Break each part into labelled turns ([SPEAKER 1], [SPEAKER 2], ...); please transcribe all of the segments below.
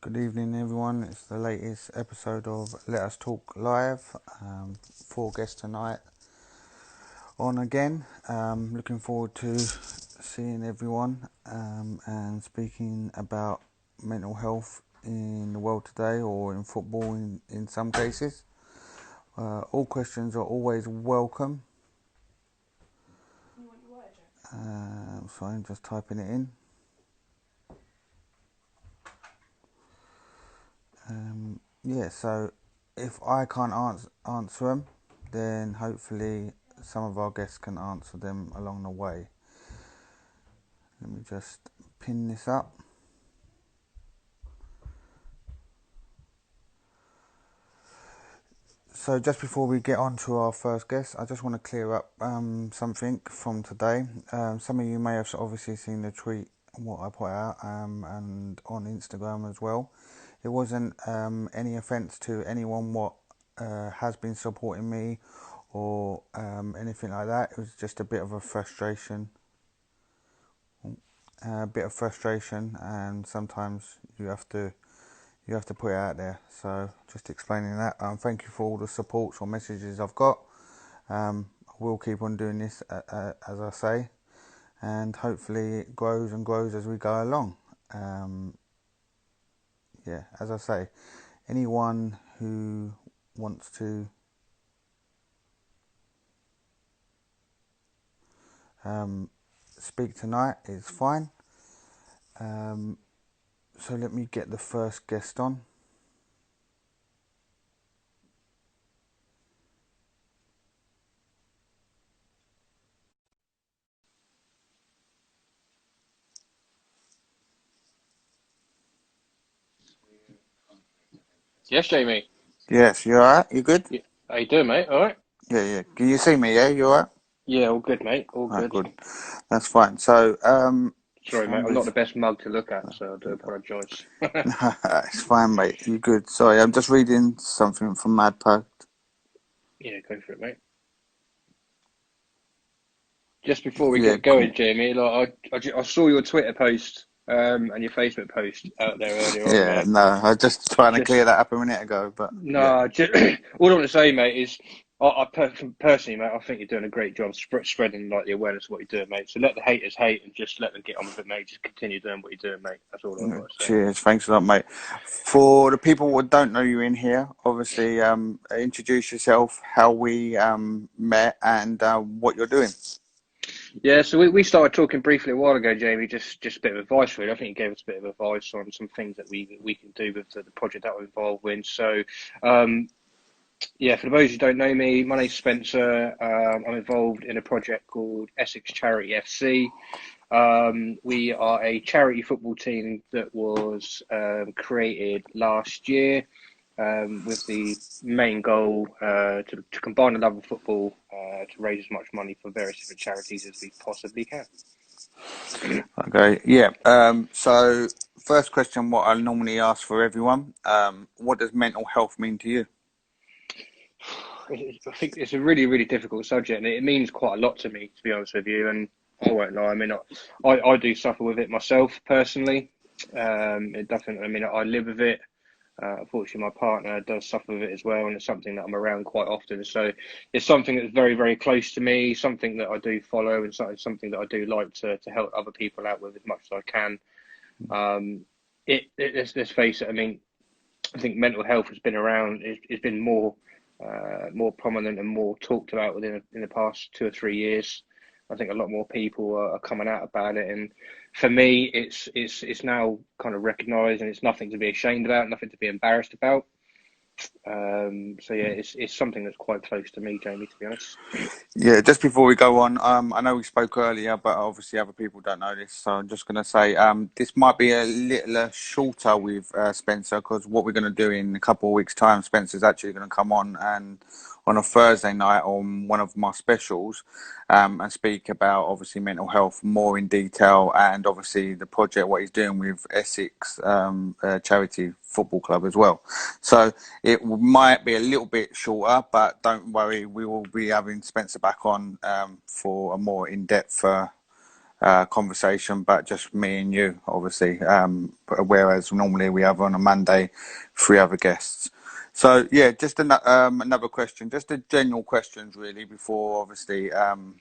[SPEAKER 1] Good evening, everyone. It's the latest episode of Let Us Talk Live. Four guests tonight on again. Looking forward to seeing everyone and speaking about mental health in the world today, or in football in some cases. All questions are always welcome. So I'm just typing it in. So if I can't answer them, then hopefully some of our guests can answer them along the way. Let me just pin this up. So just before we get on to our first guest, I just want to clear up something from today. Some of you may have obviously seen the tweet, what I put out, and on Instagram as well. It wasn't any offence to anyone what has been supporting me or anything like that. It was just a bit of a frustration. And sometimes you have to put it out there. So just explaining that. Thank you for all the supports or messages I've got. I will keep on doing this, as I say, and hopefully it grows and grows as we go along. As I say, anyone who wants to speak tonight is fine. So let me get the first guest on.
[SPEAKER 2] Yes, Jamie.
[SPEAKER 1] Yes, you alright? You good?
[SPEAKER 2] Yeah. How you doing, mate? All right?
[SPEAKER 1] Yeah. Can you see me? Yeah, you alright?
[SPEAKER 2] Yeah, all good, mate. All
[SPEAKER 1] Alright,
[SPEAKER 2] good.
[SPEAKER 1] good. That's fine. So,
[SPEAKER 2] Sorry, mate. I'm not the best mug to look at, so I do apologise.
[SPEAKER 1] it's fine, mate. You good? Sorry, I'm just reading something from MadPo.
[SPEAKER 2] Yeah, go for it, mate. Just before we
[SPEAKER 1] Yeah,
[SPEAKER 2] get going,
[SPEAKER 1] cool.
[SPEAKER 2] Jamie, I saw your Twitter post and your Facebook post out there earlier on,
[SPEAKER 1] Yeah,
[SPEAKER 2] mate.
[SPEAKER 1] no, I was just trying to clear
[SPEAKER 2] Just
[SPEAKER 1] that up a minute ago, but yeah.
[SPEAKER 2] No, just, all I want to say, mate, is personally, mate, I think you're doing a great job spreading like the awareness of what you're doing, mate. So let the haters hate and just let them get on with it, mate. Just continue doing what you're doing, mate. That's all I've got to say.
[SPEAKER 1] Cheers, thanks a lot, mate. For the people who don't know you in here, obviously, introduce yourself, how we met, and what you're doing.
[SPEAKER 2] Yeah, so we started talking briefly a while ago, Jamie. Just a bit of advice, really. I think you gave us a bit of advice on some things that we can do with the project that we're involved in. So, yeah, for those who don't know me, my name's Spencer. I'm involved in a project called Essex Charity FC. We are a charity football team that was created last year with the main goal to combine the love of football to raise as much money for various different charities as we possibly can.
[SPEAKER 1] Okay, yeah. So, first question, what I normally ask for everyone, what does mental health mean to you?
[SPEAKER 2] I think it's a really, really difficult subject, and it means quite a lot to me, to be honest with you. And I won't lie. I mean, I do suffer with it myself personally. It definitely. I mean, I live with it. Unfortunately, my partner does suffer with it as well, and it's something that I'm around quite often. So it's something that's very, very close to me, something that I do follow, and something that I do like to help other people out with as much as I can. Let's face it, I mean, I think mental health has been around, it's been more prominent and more talked about in the past 2 or 3 years. I think a lot more people are coming out about it, and for me, it's now kind of recognised, and it's nothing to be ashamed about, nothing to be embarrassed about. So yeah, it's something that's quite close to me, Jamie, to be honest.
[SPEAKER 1] Yeah, just before we go on, I know we spoke earlier, but obviously other people don't know this, so I'm just going to say this might be a little shorter with Spencer, because what we're going to do in a couple of weeks' time, Spencer's actually going to come on and on a Thursday night on one of my specials and speak about obviously mental health more in detail, and obviously the project, what he's doing with Essex Charity Football Club as well. So it might be a little bit shorter, but don't worry, we will be having Spencer back on for a more in-depth conversation, but just me and you, obviously. Whereas normally we have on a Monday 3 other guests. So yeah, just another question, just a general questions really before obviously and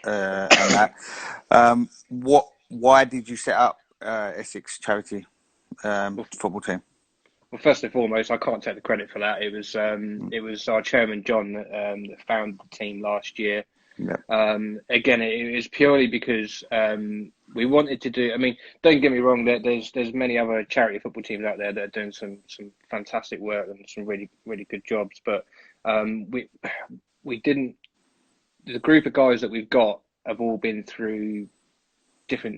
[SPEAKER 1] that. Why did you set up Essex charity
[SPEAKER 2] Well,
[SPEAKER 1] football team?
[SPEAKER 2] well, first and foremost, I can't take the credit for that.
[SPEAKER 1] Mm.
[SPEAKER 2] It was our chairman John that founded the team last year.
[SPEAKER 1] Yeah,
[SPEAKER 2] Again, it was purely because we wanted to do. I mean, don't get me wrong. There's many other charity football teams out there that are doing some fantastic work and some really good jobs. But we didn't. The group of guys that we've got have all been through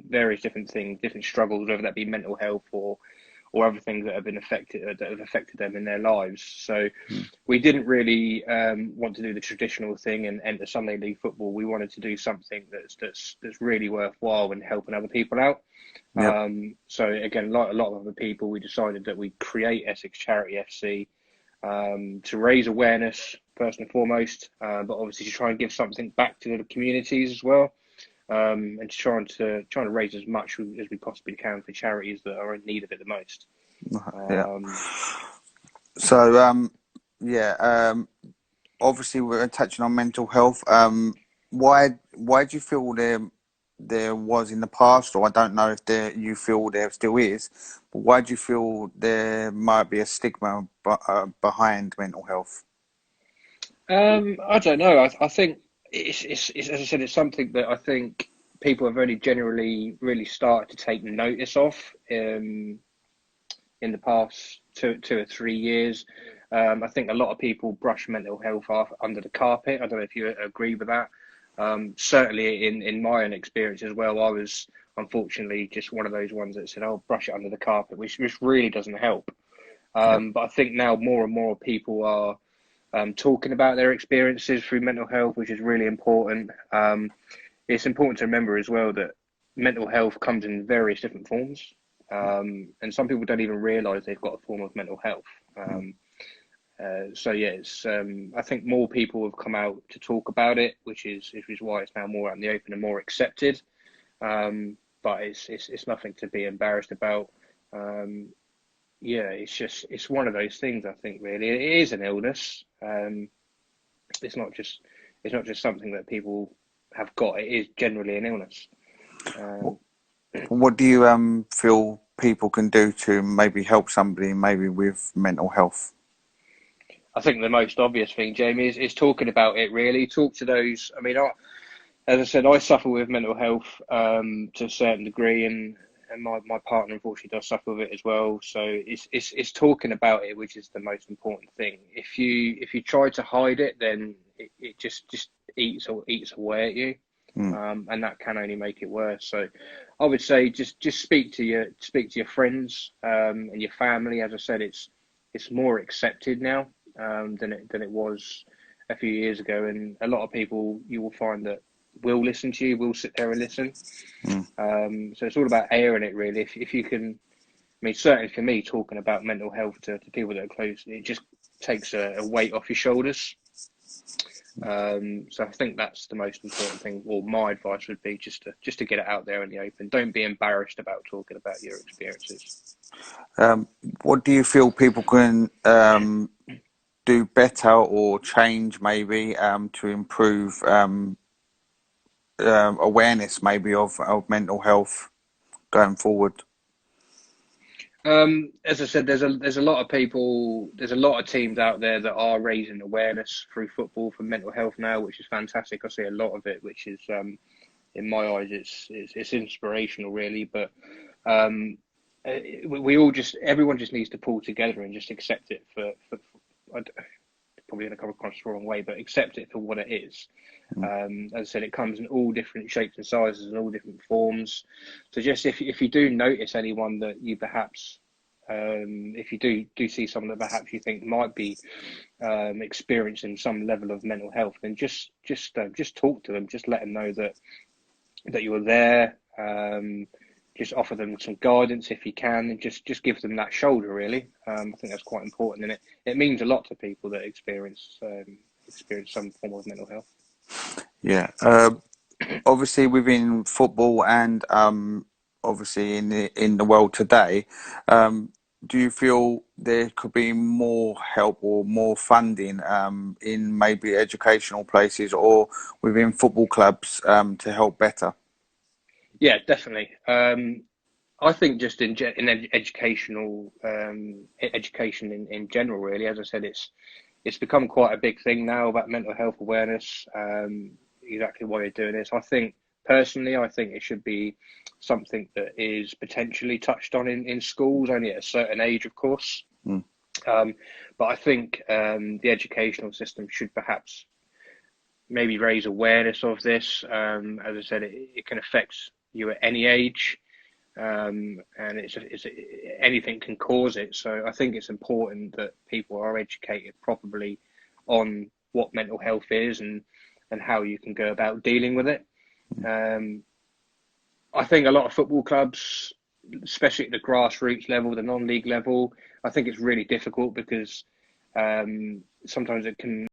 [SPEAKER 2] various different things, different struggles, whether that be mental health or other things that have affected them in their lives. So
[SPEAKER 1] mm.
[SPEAKER 2] we didn't really want to do the traditional thing and enter Sunday League football. We wanted to do something that's really worthwhile and helping other people out.
[SPEAKER 1] Yep,
[SPEAKER 2] So again, like a lot of other people, we decided that we'd create Essex Charity FC to raise awareness first and foremost, but obviously to try and give something back to the communities as well. And trying to raise as much as we possibly can for charities that are in need of it the most.
[SPEAKER 1] yeah.
[SPEAKER 2] Um,
[SPEAKER 1] So yeah, obviously we're touching on mental health. Why do you feel there was in the past, or I don't know if you feel there still is, but why do you feel there might be a stigma behind mental health?
[SPEAKER 2] I don't know. I think it's as I said, it's something that I think people have only generally really started to take notice of in the past 2 or 3 years. I think a lot of people brush mental health off under the carpet. I don't know if you agree with that. Certainly in my own experience as well, I was unfortunately just one of those ones that said, "Oh, brush it under the carpet," which really doesn't help.
[SPEAKER 1] Yep.
[SPEAKER 2] But I think now more and more people are talking about their experiences through mental health, which is really important. It's important to remember as well that mental health comes in various different forms, and some people don't even realise they've got a form of mental health.
[SPEAKER 1] Mm.
[SPEAKER 2] So yeah, it's I think more people have come out to talk about it, which is why it's now more out in the open and more accepted. But it's nothing to be embarrassed about. Um, yeah, it's one of those things. I think really it is an illness. It's not just it's not just something that people have got. It is generally an illness. Um,
[SPEAKER 1] What do you feel people can do to maybe help somebody maybe with mental health?
[SPEAKER 2] I think the most obvious thing, Jamie, is talking about it. Really, talk to those. I mean, as I said, I suffer with mental health to a certain degree, and my partner unfortunately does suffer with it as well. So it's talking about it, which is the most important thing. If you try to hide it, then it just eats away at you.
[SPEAKER 1] Mm.
[SPEAKER 2] And that can only make it worse. So, I would say just speak to your friends and your family. As I said, it's more accepted now than it was a few years ago, and a lot of people you will find that will listen to you, will sit there and listen.
[SPEAKER 1] Mm.
[SPEAKER 2] So it's all about airing it really. If you can, I mean, certainly for me, talking about mental health to people that are close, it just takes a weight off your shoulders. So I think that's the most important thing. Or my advice would be just to get it out there in the open. Don't be embarrassed about talking about your experiences.
[SPEAKER 1] Um, what do you feel people can do better or change maybe to improve awareness maybe of mental health going forward?
[SPEAKER 2] As I said, there's a lot of people, there's a lot of teams out there that are raising awareness through football for mental health now, which is fantastic. I see a lot of it, which is in my eyes, it's inspirational, really. But um, we all everyone just needs to pull together and just accept it probably going to come across the wrong way, but accept it for what it is.
[SPEAKER 1] Mm.
[SPEAKER 2] As I said, it comes in all different shapes and sizes and all different forms. So just if you do notice anyone that you perhaps if you do see someone that perhaps you think might be experiencing some level of mental health, then just talk to them. Just let them know that you're there. Just offer them some guidance if you can, and just give them that shoulder. Really, I think that's quite important, and it means a lot to people that experience some form of mental health.
[SPEAKER 1] Yeah. obviously within football and obviously in the world today, um, do you feel there could be more help or more funding in maybe educational places or within football clubs to help better?
[SPEAKER 2] Yeah, definitely. I think just in educational education in general, really. As I said, it's become quite a big thing now about mental health awareness. Exactly why you're doing this. I think personally, I think it should be something that is potentially touched on in schools, only at a certain age, of course.
[SPEAKER 1] Mm,
[SPEAKER 2] Um, but I think the educational system should perhaps maybe raise awareness of this. As I said, it can affect you at any age, and it's anything can cause it. So I think it's important that people are educated properly on what mental health is and how you can go about dealing with it. Um, I think a lot of football clubs, especially at the grassroots level, the non-league level, I think it's really difficult because sometimes it can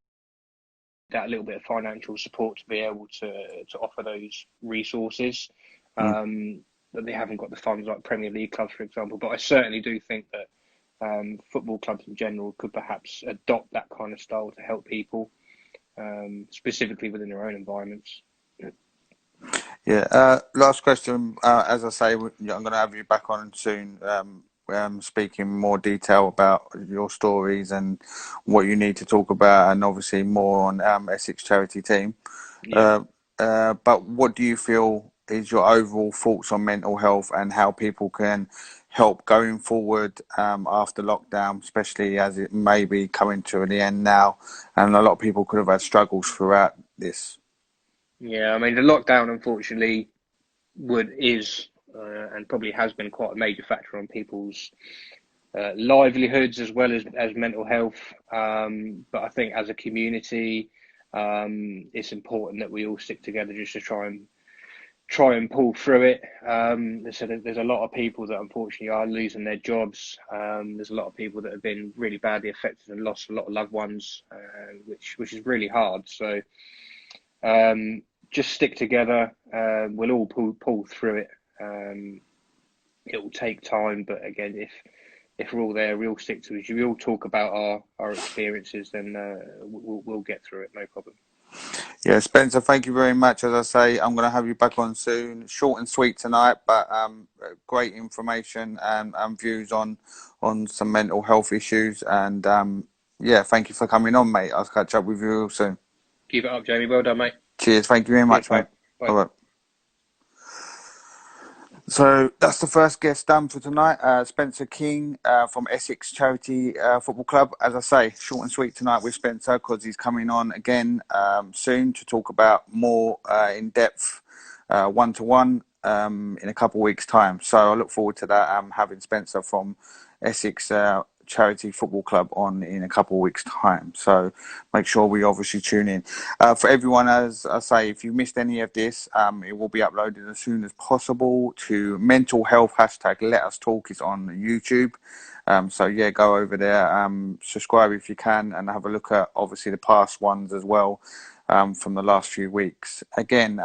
[SPEAKER 2] that little bit of financial support to be able to offer those resources.
[SPEAKER 1] mm.
[SPEAKER 2] But they haven't got the funds like Premier League clubs, for example. But I certainly do think that football clubs in general could perhaps adopt that kind of style to help people, specifically within their own environments.
[SPEAKER 1] Yeah. Last question. As I say, I'm going to have you back on soon, speaking more detail about your stories and what you need to talk about, and obviously more on Essex charity team.
[SPEAKER 2] Yeah.
[SPEAKER 1] Uh, but what do you feel is your overall thoughts on mental health and how people can help going forward after lockdown, especially as it may be coming to the end now, and a lot of people could have had struggles throughout this.
[SPEAKER 2] Yeah, I mean, the lockdown, unfortunately, is and probably has been quite a major factor on people's livelihoods as well as mental health. But I think as a community, it's important that we all stick together just to try and pull through it. There's a lot of people that unfortunately are losing their jobs. There's a lot of people that have been really badly affected and lost a lot of loved ones, which is really hard. So um, just stick together. We'll all pull through it. It will take time, but again, if we're all there, we all stick to it. We all talk about our experiences, then we'll get through it, no problem.
[SPEAKER 1] Yeah, Spencer, thank you very much. As I say, I'm going to have you back on soon. Short and sweet tonight, but great information and views on some mental health issues. And yeah, thank you for coming on, mate. I'll catch up with you soon.
[SPEAKER 2] Keep it up, Jamie. Well done, mate.
[SPEAKER 1] Cheers. Thank you very
[SPEAKER 2] Cheers,
[SPEAKER 1] much, mate.
[SPEAKER 2] pal. Bye.
[SPEAKER 1] All right. So that's the first guest done for tonight, Spencer King from Essex Charity Football Club. As I say, short and sweet tonight with Spencer because he's coming on again soon to talk about more in depth, one to one in a couple of weeks' time. So I look forward to that. Having Spencer from Essex Charity Football Club on in a couple of weeks' time. So make sure we obviously tune in. For everyone, as I say, if you missed any of this, it will be uploaded as soon as possible to mental health hashtag Let Us Talk is on YouTube. So yeah, go over there, subscribe if you can, and have a look at obviously the past ones as well from the last few weeks. Again,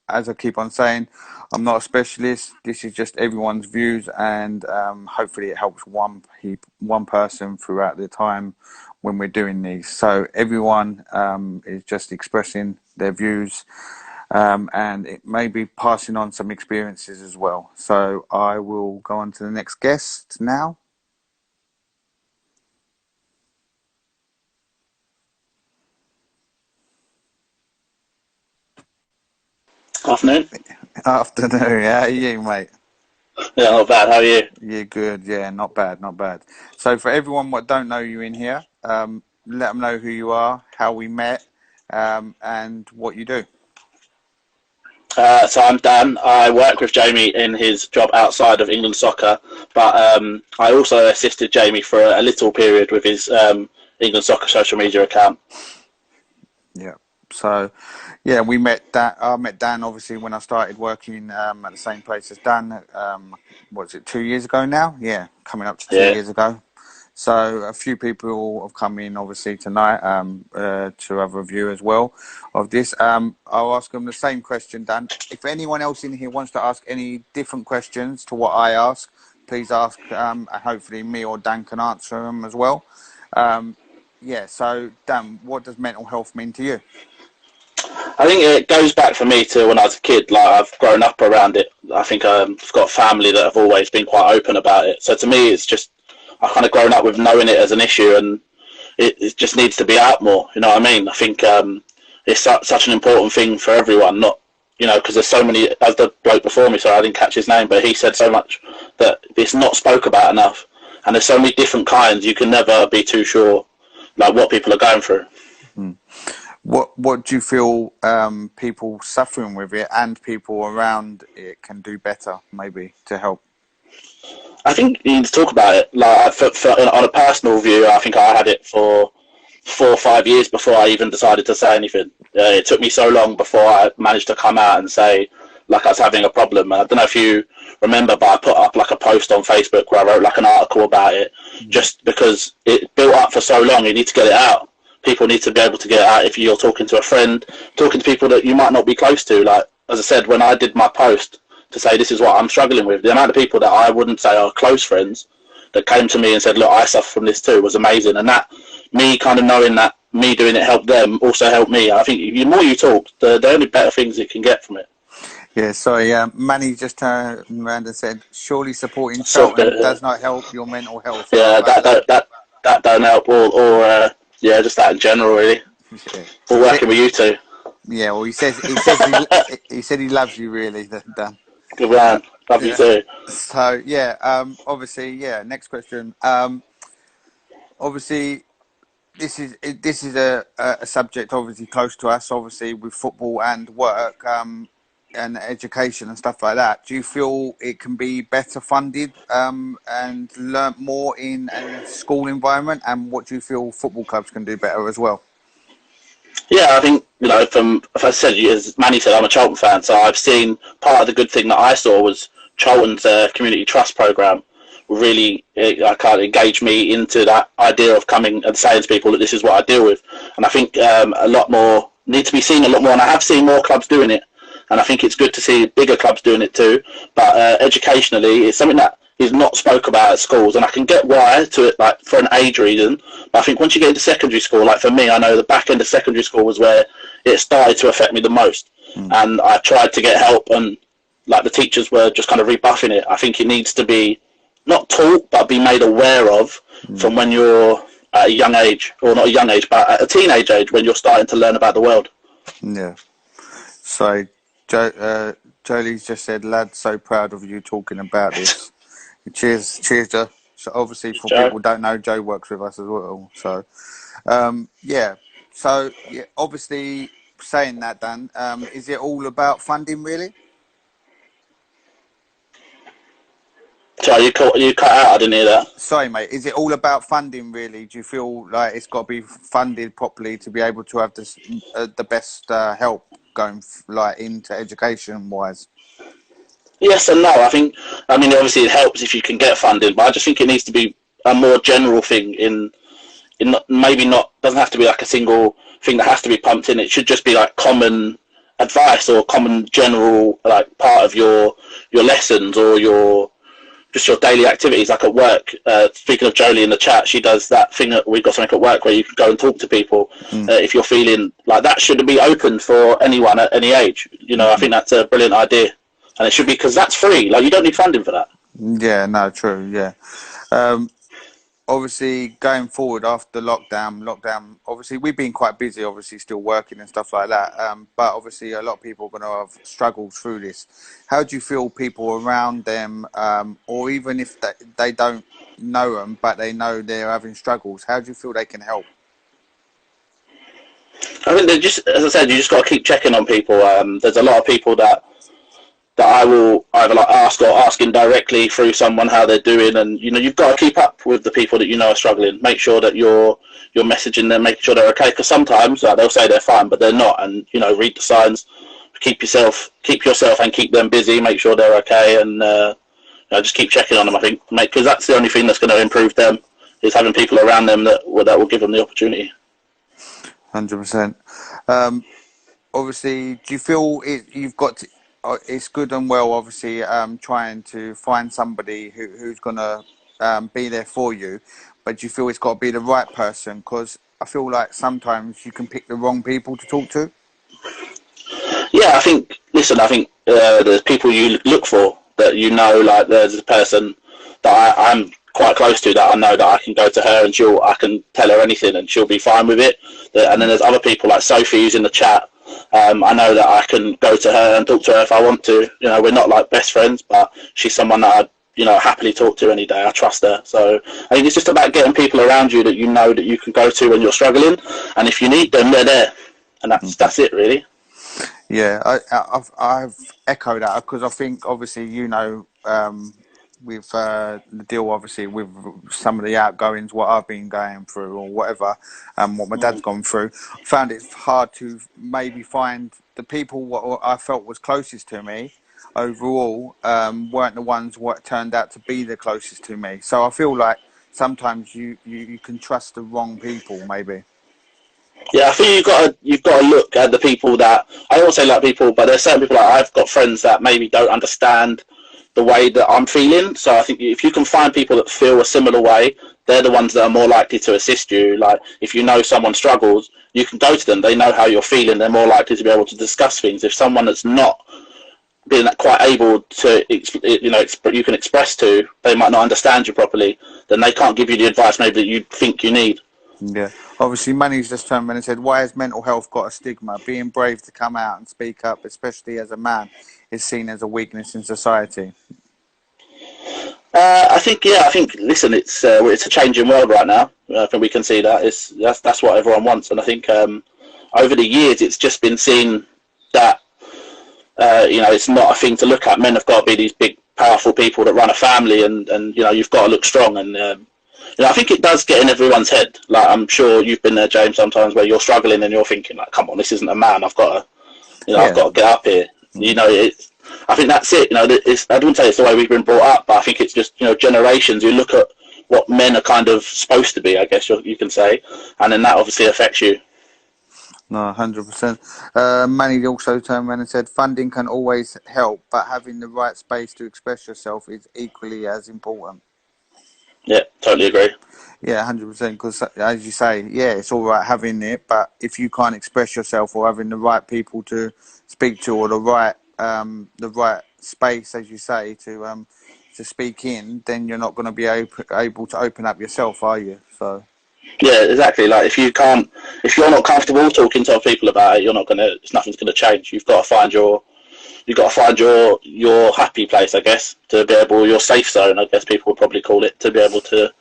[SPEAKER 1] as I keep on saying, I'm not a specialist. This is just everyone's views, and hopefully it helps one person throughout the time when we're doing these. So everyone is just expressing their views, and it may be passing on some experiences as well. So I will go on to the next guest now.
[SPEAKER 3] Afternoon.
[SPEAKER 1] Afternoon, how are you, mate?
[SPEAKER 3] Yeah, not bad. How are you?
[SPEAKER 1] You're good, yeah, not bad, not bad. So for everyone what don't know you in here, let them know who you are, how we met, and what you do.
[SPEAKER 3] So I'm Dan. I work with Jamie in his job outside of England soccer, but I also assisted Jamie for a little period with his England soccer social media account.
[SPEAKER 1] Yeah. So, yeah, we met Dan. I met Dan obviously when I started working at the same place as Dan. What's it, 2 years ago now? Yeah, coming up to two
[SPEAKER 3] Yeah.
[SPEAKER 1] years ago. So a few people have come in obviously tonight to have a review as well of this. I'll ask them the same question, Dan. If anyone else in here wants to ask any different questions to what I ask, please ask. Hopefully me or Dan can answer them as well. So Dan, what does mental health mean to you?
[SPEAKER 3] I think it goes back for me to when I was a kid. Like, I've grown up around it. I think I've got family that have always been quite open about it. So to me, it's just, I've kind of grown up with knowing it as an issue, and it just needs to be out more. You know what I mean? I think it's such an important thing for everyone. Not, you know, because there's so many. As the bloke before me, sorry, I didn't catch his name, but he said so much that it's not spoke about enough, and there's so many different kinds. You can never be too sure, like, what people are going through.
[SPEAKER 1] What do you feel people suffering with it and people around it can do better, maybe, to help?
[SPEAKER 3] I think you need to talk about it. Like, on a personal view, I think I had it for 4 or 5 years before I even decided to say anything. It took me so long before I managed to come out and say, like, I was having a problem. I don't know if you remember, but I put up like a post on Facebook where I wrote like an article about it, just because it built up for so long. You need to get it out. People need to be able to get it out. If you're talking to a friend, talking to people that you might not be close to. Like, as I said, when I did my post to say this is what I'm struggling with, the amount of people that I wouldn't say are close friends that came to me and said, look, I suffer from this too, was amazing. And that, me kind of knowing that me doing it helped them, also helped me. I think the more you talk, the only better things you can get from it.
[SPEAKER 1] Yeah, sorry, Manny just turned around and said, surely supporting Charlton does not help your mental health.
[SPEAKER 3] Yeah, that don't help, or just that in general, really.
[SPEAKER 1] Yeah.
[SPEAKER 3] Or working with you two.
[SPEAKER 1] Yeah, well, he said he loves you, really, Dan.
[SPEAKER 3] Good man, love you too.
[SPEAKER 1] So obviously, next question. Obviously, this is a subject obviously close to us, obviously with football and work, and education and stuff like that. Do you feel it can be better funded and learnt more in a school environment? And what do you feel football clubs can do better as well?
[SPEAKER 3] Yeah, I think, you know, if I said, as Manny said, I'm a Charlton fan, so I've seen part of the good thing that I saw was Charlton's community trust program really engage me into that idea of coming and saying to people that this is what I deal with. And I think a lot more need to be seen a lot more, and I have seen more clubs doing it. And I think it's good to see bigger clubs doing it too. But educationally, it's something that is not spoke about at schools, and I can get why to it, like for an age reason. But I think once you get into secondary school, like for me, I know the back end of secondary school was where it started to affect me the most. And I tried to get help, and like the teachers were just kind of rebuffing it. I think it needs to be not taught, but be made aware of from when you're at a young age, or not a young age, but at a teenage age, when you're starting to learn about the world.
[SPEAKER 1] Yeah. So Jolie's just said, lad, so proud of you talking about this. Cheers, Joe. So obviously, for people who don't know, Joe works with us as well. So, obviously, saying that, Dan, is it all about funding, really?
[SPEAKER 3] Sorry, you cut out. I didn't hear that.
[SPEAKER 1] Sorry, mate. Is it all about funding, really? Do you feel like it's got to be funded properly to be able to have this, the best help going into education-wise?
[SPEAKER 3] Yes and no. I mean, obviously it helps if you can get funding, but I just think it needs to be a more general thing. Doesn't have to be like a single thing that has to be pumped in. It should just be like common advice or common general, like, part of your lessons or your daily activities, like at work. Speaking of Jolie in the chat, she does that thing that we've got something at work where you can go and talk to people if you're feeling like that. Should be open for anyone at any age. You know, I think that's a brilliant idea, and it should be, because that's free. Like, you don't need funding for that. Yeah,
[SPEAKER 1] no, true. Yeah. Obviously, going forward after lockdown, obviously we've been quite busy, obviously still working and stuff like that. But obviously a lot of people are going to have struggled through this. How do you feel people around them, or even if they don't know them, but they know they're having struggles, how do you feel they can help?
[SPEAKER 3] I think as I said, you just got to keep checking on people. There's a lot of people that I will either like ask or asking directly through someone how they're doing, and you know, you've got to keep up with the people that you know are struggling. Make sure that you're messaging them, making sure they're okay, because sometimes they'll say they're fine, but they're not. And you know, read the signs, keep yourself and keep them busy. Make sure they're okay, and just keep checking on them. I think, because that's the only thing that's going to improve them It's having people around them that will give them the opportunity.
[SPEAKER 1] 100%. Obviously, do you feel you've got to, it's good and well, obviously, trying to find somebody who's going to be there for you, but do you feel it's got to be the right person? Because I feel like sometimes you can pick the wrong people to talk to.
[SPEAKER 3] Yeah, I think. Listen, I think there's people you look for that like there's a person that I'm quite close to that I know that I can go to her and I can tell her anything and she'll be fine with it. And then there's other people like Sophie who's in the chat. I know that I can go to her and talk to her if I want to. We're not like best friends, but she's someone that I happily talk to any day. I trust her. So I think it's just about getting people around you that that you can go to when you're struggling, and if you need them, they're there, and that's it really.
[SPEAKER 1] Yeah, I've echoed that because I think obviously with the deal obviously with some of the outgoings, what I've been going through or whatever, and what my dad's gone through, I found it hard to maybe find the people what I felt was closest to me overall weren't the ones what turned out to be the closest to me. So I feel like sometimes you can trust the wrong people maybe.
[SPEAKER 3] Yeah, I think you've got to look at the people that I don't say like people, but there's certain people I've got friends that maybe don't understand the way that I'm feeling. So I think if you can find people that feel a similar way, they're the ones that are more likely to assist you. Like if you know someone struggles, you can go to them. They know how you're feeling. They're more likely to be able to discuss things. If someone that's not being quite able to, you can express to, they might not understand you properly. Then they can't give you the advice maybe that you think you need.
[SPEAKER 1] Yeah. Obviously, Manny's just turned around and said, why has mental health got a stigma? Being brave to come out and speak up, especially as a man, is seen as a weakness in society.
[SPEAKER 3] I think, listen, it's a changing world right now. I think we can see that. That's what everyone wants. And I think over the years, it's just been seen that, it's not a thing to look at. Men have got to be these big, powerful people that run a family and you've got to look strong. And, I think it does get in everyone's head. Like, I'm sure you've been there, James, sometimes where you're struggling and you're thinking, like, come on, this isn't a man. I've got to, I've got to get up here. I think that's it. I wouldn't say it's the way we've been brought up, but I think it's just, generations. You look at what men are kind of supposed to be, I guess you can say, and then that obviously affects you.
[SPEAKER 1] No, 100%. Manny also turned around and said, funding can always help, but having the right space to express yourself is equally as important.
[SPEAKER 3] Yeah, totally agree.
[SPEAKER 1] Yeah, 100%. Because as you say, yeah, it's all right having it, but if you can't express yourself or having the right people to speak to or the right space, as you say, to speak in, then you're not going to be able to open up yourself, are you? So.
[SPEAKER 3] Yeah, exactly. Like if you're not comfortable talking to other people about it, nothing's gonna change. You've got to find your happy place, I guess, to be able your safe zone. I guess people would probably call it, to be able to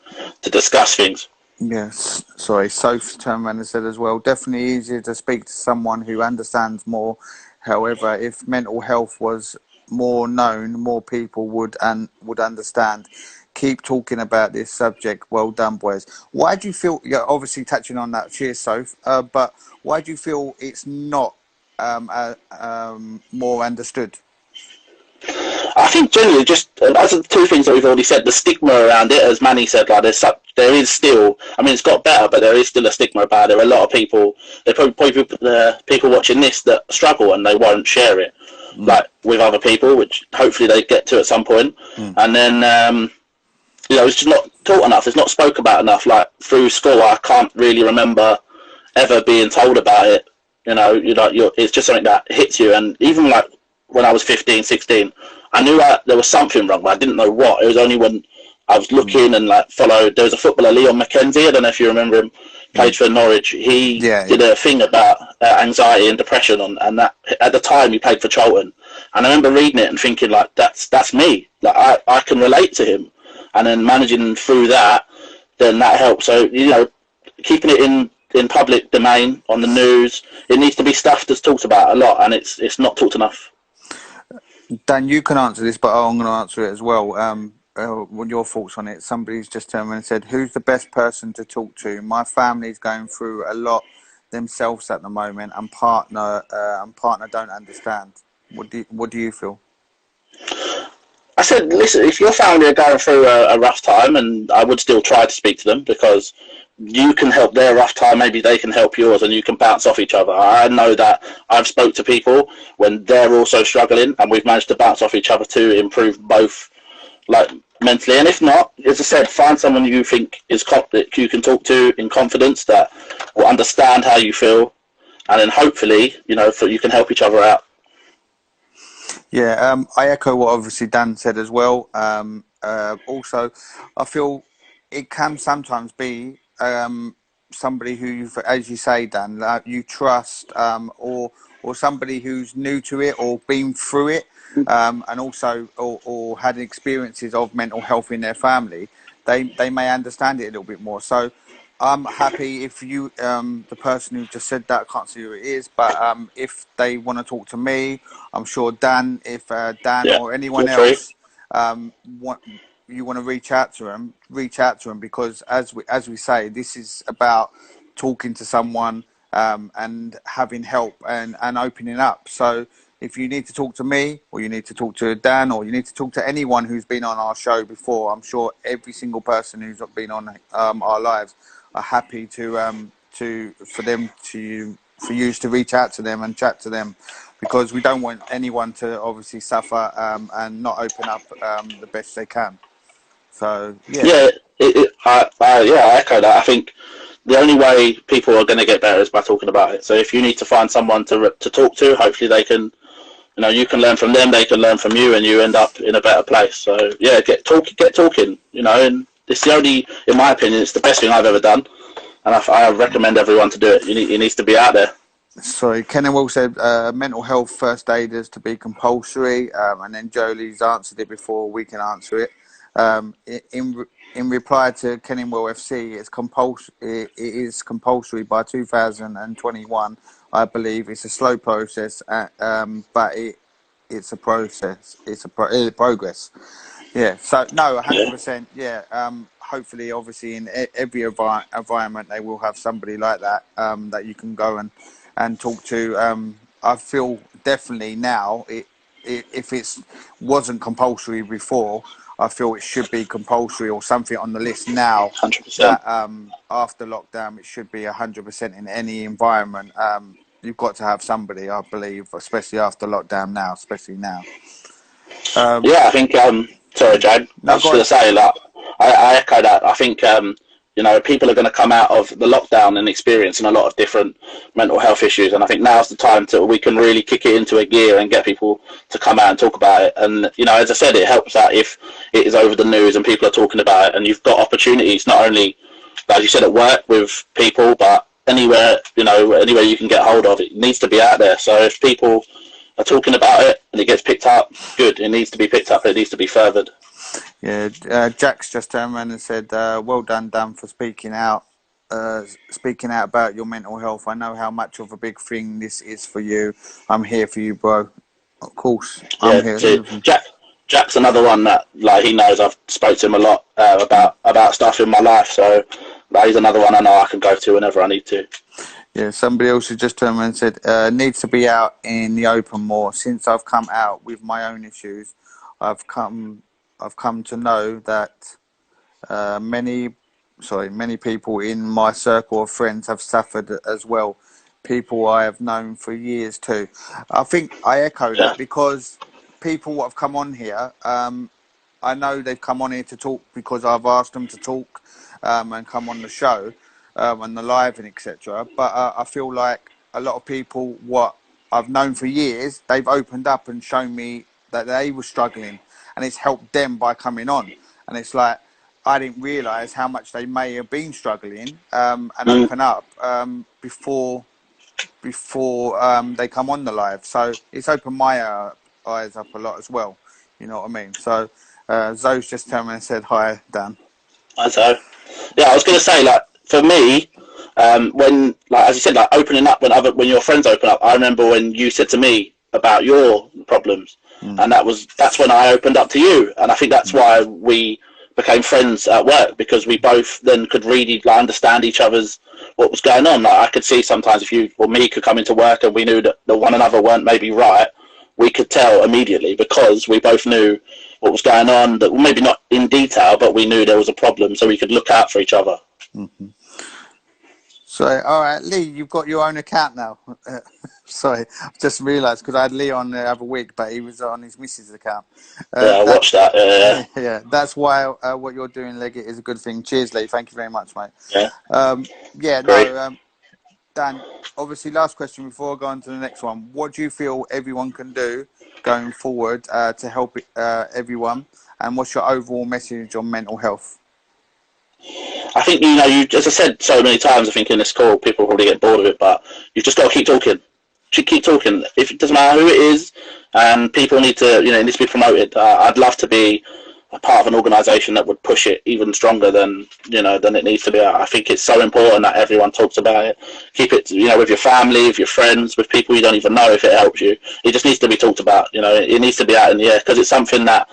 [SPEAKER 3] discuss things.
[SPEAKER 1] Yes, sorry. Soph turned around and said as well, definitely easier to speak to someone who understands more. However, if mental health was more known, more people would understand. Keep talking about this subject. Well done, boys. Why do you feel, you're obviously touching on that, cheers, Soph, but why do you feel it's not more understood?
[SPEAKER 3] I think generally, just as the two things that we've already said, the stigma around it, as Manny said, like there is still. I mean, it's got better, but there is still a stigma about it. A lot of people, there are probably people watching this that struggle and they won't share it, like with other people, which hopefully they get to at some point. And then, it's just not taught enough. It's not spoke about enough. Like through school, I can't really remember ever being told about it. It's just something that hits you. And even like when I was 15, 16, I knew there was something wrong, but I didn't know what. It was only when I was looking and followed. There was a footballer, Leon McKenzie. I don't know if you remember him. Played for Norwich. He did a thing about anxiety and depression, and that at the time he played for Charlton. And I remember reading it and thinking, like, that's me. Like I can relate to him. And then managing through that, then that helps. So keeping it in public domain on the news, it needs to be stuff that's talked about a lot, and it's not talked enough.
[SPEAKER 1] Dan, you can answer this, but I'm going to answer it as well. What your thoughts on it? Somebody's just turned around and said, "Who's the best person to talk to? My family's going through a lot themselves at the moment, and partner don't understand." What do you feel?
[SPEAKER 3] said, listen, if your family are going through a rough time, and I would still try to speak to them because you can help their rough time, maybe they can help yours, and you can bounce off each other. I know that I've spoke to people when they're also struggling, and we've managed to bounce off each other to improve both, like mentally. And if not, as I said, find someone you think is that you can talk to in confidence that will understand how you feel, and then hopefully, you can help each other out.
[SPEAKER 1] Yeah, I echo what obviously Dan said as well. Also, I feel it can sometimes be somebody who, as you say, Dan, you trust, or somebody who's new to it or been through it, and also or had experiences of mental health in their family. They may understand it a little bit more. So I'm happy if you, the person who just said that, I can't see who it is, but if they want to talk to me, I'm sure Dan, if Dan or anyone else you want to reach out to them, because as we say, this is about talking to someone and having help and opening up. So if you need to talk to me, or you need to talk to Dan, or you need to talk to anyone who's been on our show before, I'm sure every single person who's been on our lives are happy for you to reach out to them and chat to them, because we don't want anyone to obviously suffer and not open up the best they can. So
[SPEAKER 3] I echo that. I think the only way people are going to get better is by talking about it. So if you need to find someone to talk to, hopefully they can, you can learn from them, they can learn from you, and you end up in a better place. So yeah, get talking, and it's the only, in my opinion, it's the best thing I've ever done, and I recommend everyone to do it. It needs to be out there.
[SPEAKER 1] Sorry, Ken and Will said mental health first aiders to be compulsory, and then Jolie's answered it before we can answer it. In reply to Ken and Will FC, it is compulsory by 2021, I believe. It's a slow process, but it's a process. It's a progress. Yeah. So no, 100%. Yeah. Hopefully, obviously, in every environment, they will have somebody like that that you can go and talk to. I feel definitely now, if it wasn't compulsory before, I feel it should be compulsory or something on the list now.
[SPEAKER 3] 100%.
[SPEAKER 1] That after lockdown, it should be 100% in any environment. You've got to have somebody, I believe, especially after lockdown now, especially now.
[SPEAKER 3] I think, sorry, Jade, I was just going to say, I echo that. I think, people are going to come out of the lockdown and experiencing a lot of different mental health issues. And I think now's the time we can really kick it into a gear and get people to come out and talk about it. And, as I said, it helps that if it is over the news and people are talking about it, and you've got opportunities, not only, as you said, at work with people, but anywhere, anywhere you can get hold of it needs to be out there. So if people are talking about it and it gets picked up, good. It needs to be picked up. It needs to be furthered.
[SPEAKER 1] Yeah, Jack's just turned around and said, well done, Dan, for speaking out about your mental health. I know how much of a big thing this is for you. I'm here for you, bro. Of course, I'm here.
[SPEAKER 3] Jack's another one that, he knows I've spoke to him a lot about stuff in my life. So he's another one I know I can go to whenever I need to.
[SPEAKER 1] Yeah, somebody else who just turned around and said, needs to be out in the open more. Since I've come out with my own issues, I've come to know that many people in my circle of friends have suffered as well. People I have known for years too. I think I echo that, because people what have come on here, I know they've come on here to talk because I've asked them to talk and come on the show and the live and etc. But I feel like a lot of people what I've known for years, they've opened up and shown me that they were struggling, and it's helped them by coming on. And it's like, I didn't realise how much they may have been struggling and open up before they come on the live. So it's opened my eyes up a lot as well. You know what I mean? So Zoe's just turned me and said, hi, Dan.
[SPEAKER 3] Hi, Zoe. Yeah, I was going to say, for me, when, as you said, opening up when your friends open up, I remember when you said to me about your problems. And that's when I opened up to you, and I think that's why we became friends at work, because we both then could really understand each other's what was going on. I could see sometimes if you or me could come into work and we knew that one another weren't maybe right, we could tell immediately, because we both knew what was going on. That maybe not in detail, but we knew there was a problem, so we could look out for each other.
[SPEAKER 1] Mm-hmm. So, all right, Lee, you've got your own account now. Sorry, I just realised because I had Lee on the other week, but he was on his missus' account.
[SPEAKER 3] Yeah, I watched that.
[SPEAKER 1] Yeah, that's why what you're doing, Leggett, is a good thing. Cheers, Lee. Thank you very much, mate.
[SPEAKER 3] Yeah.
[SPEAKER 1] Dan, obviously, last question before I go on to the next one. What do you feel everyone can do going forward to help everyone? And what's your overall message on mental health?
[SPEAKER 3] I think, as I said so many times, I think in this call, people probably get bored of it, but you've just got to keep talking. Keep talking. If it doesn't matter who it is, and people need to, it needs to be promoted. I'd love to be a part of an organisation that would push it even stronger than it needs to be. I think it's so important that everyone talks about it. Keep it, with your family, with your friends, with people you don't even know if it helps you. It just needs to be talked about. It needs to be out in the air because it's something that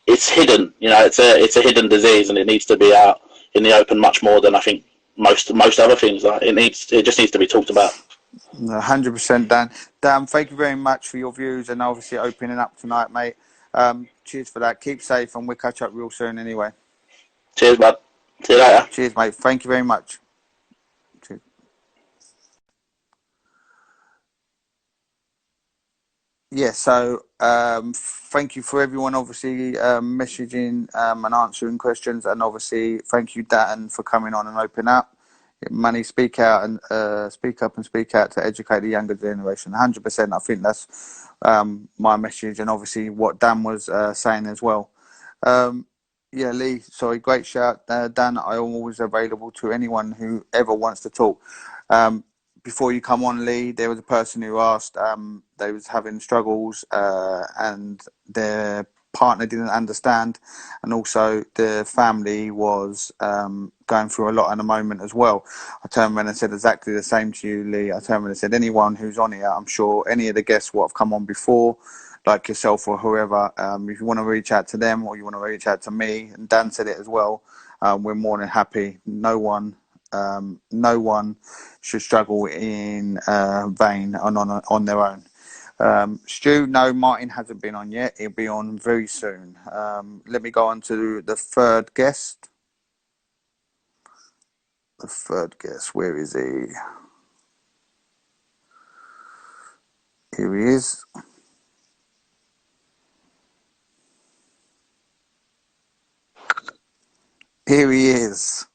[SPEAKER 3] it's hidden. It's a hidden disease, and it needs to be out in the open much more than I think most other things. It just needs to be talked about.
[SPEAKER 1] 100%, Dan. Dan, thank you very much for your views and obviously opening up tonight, mate. Cheers for that. Keep safe, and we'll catch up real soon anyway.
[SPEAKER 3] Cheers, bud. See you later.
[SPEAKER 1] Cheers, mate. Thank you very much. Cheers. Yeah, so thank you for everyone obviously messaging and answering questions, and obviously thank you, Dan, for coming on and opening up. Money, speak out and speak up and speak out to educate the younger generation. 100%. I think that's my message, and obviously what Dan was saying as well. Yeah, Lee, sorry, great shout. Dan, I'm always available to anyone who ever wants to talk. Before you come on, Lee, there was a person who asked, they was having struggles and their partner didn't understand, and also the family was going through a lot at the moment as well. I turned around and said exactly the same to you, Lee. I turned around and said, anyone who's on here, I'm sure any of the guests what have come on before, like yourself or whoever, if you want to reach out to them or you want to reach out to me, and Dan said it as well, we're more than happy. No one should struggle in vain on their own. Stu, no, Martin hasn't been on yet. He'll be on very soon. Let me go on to the third guest. The third guest, where is he? Here he is. Here he is.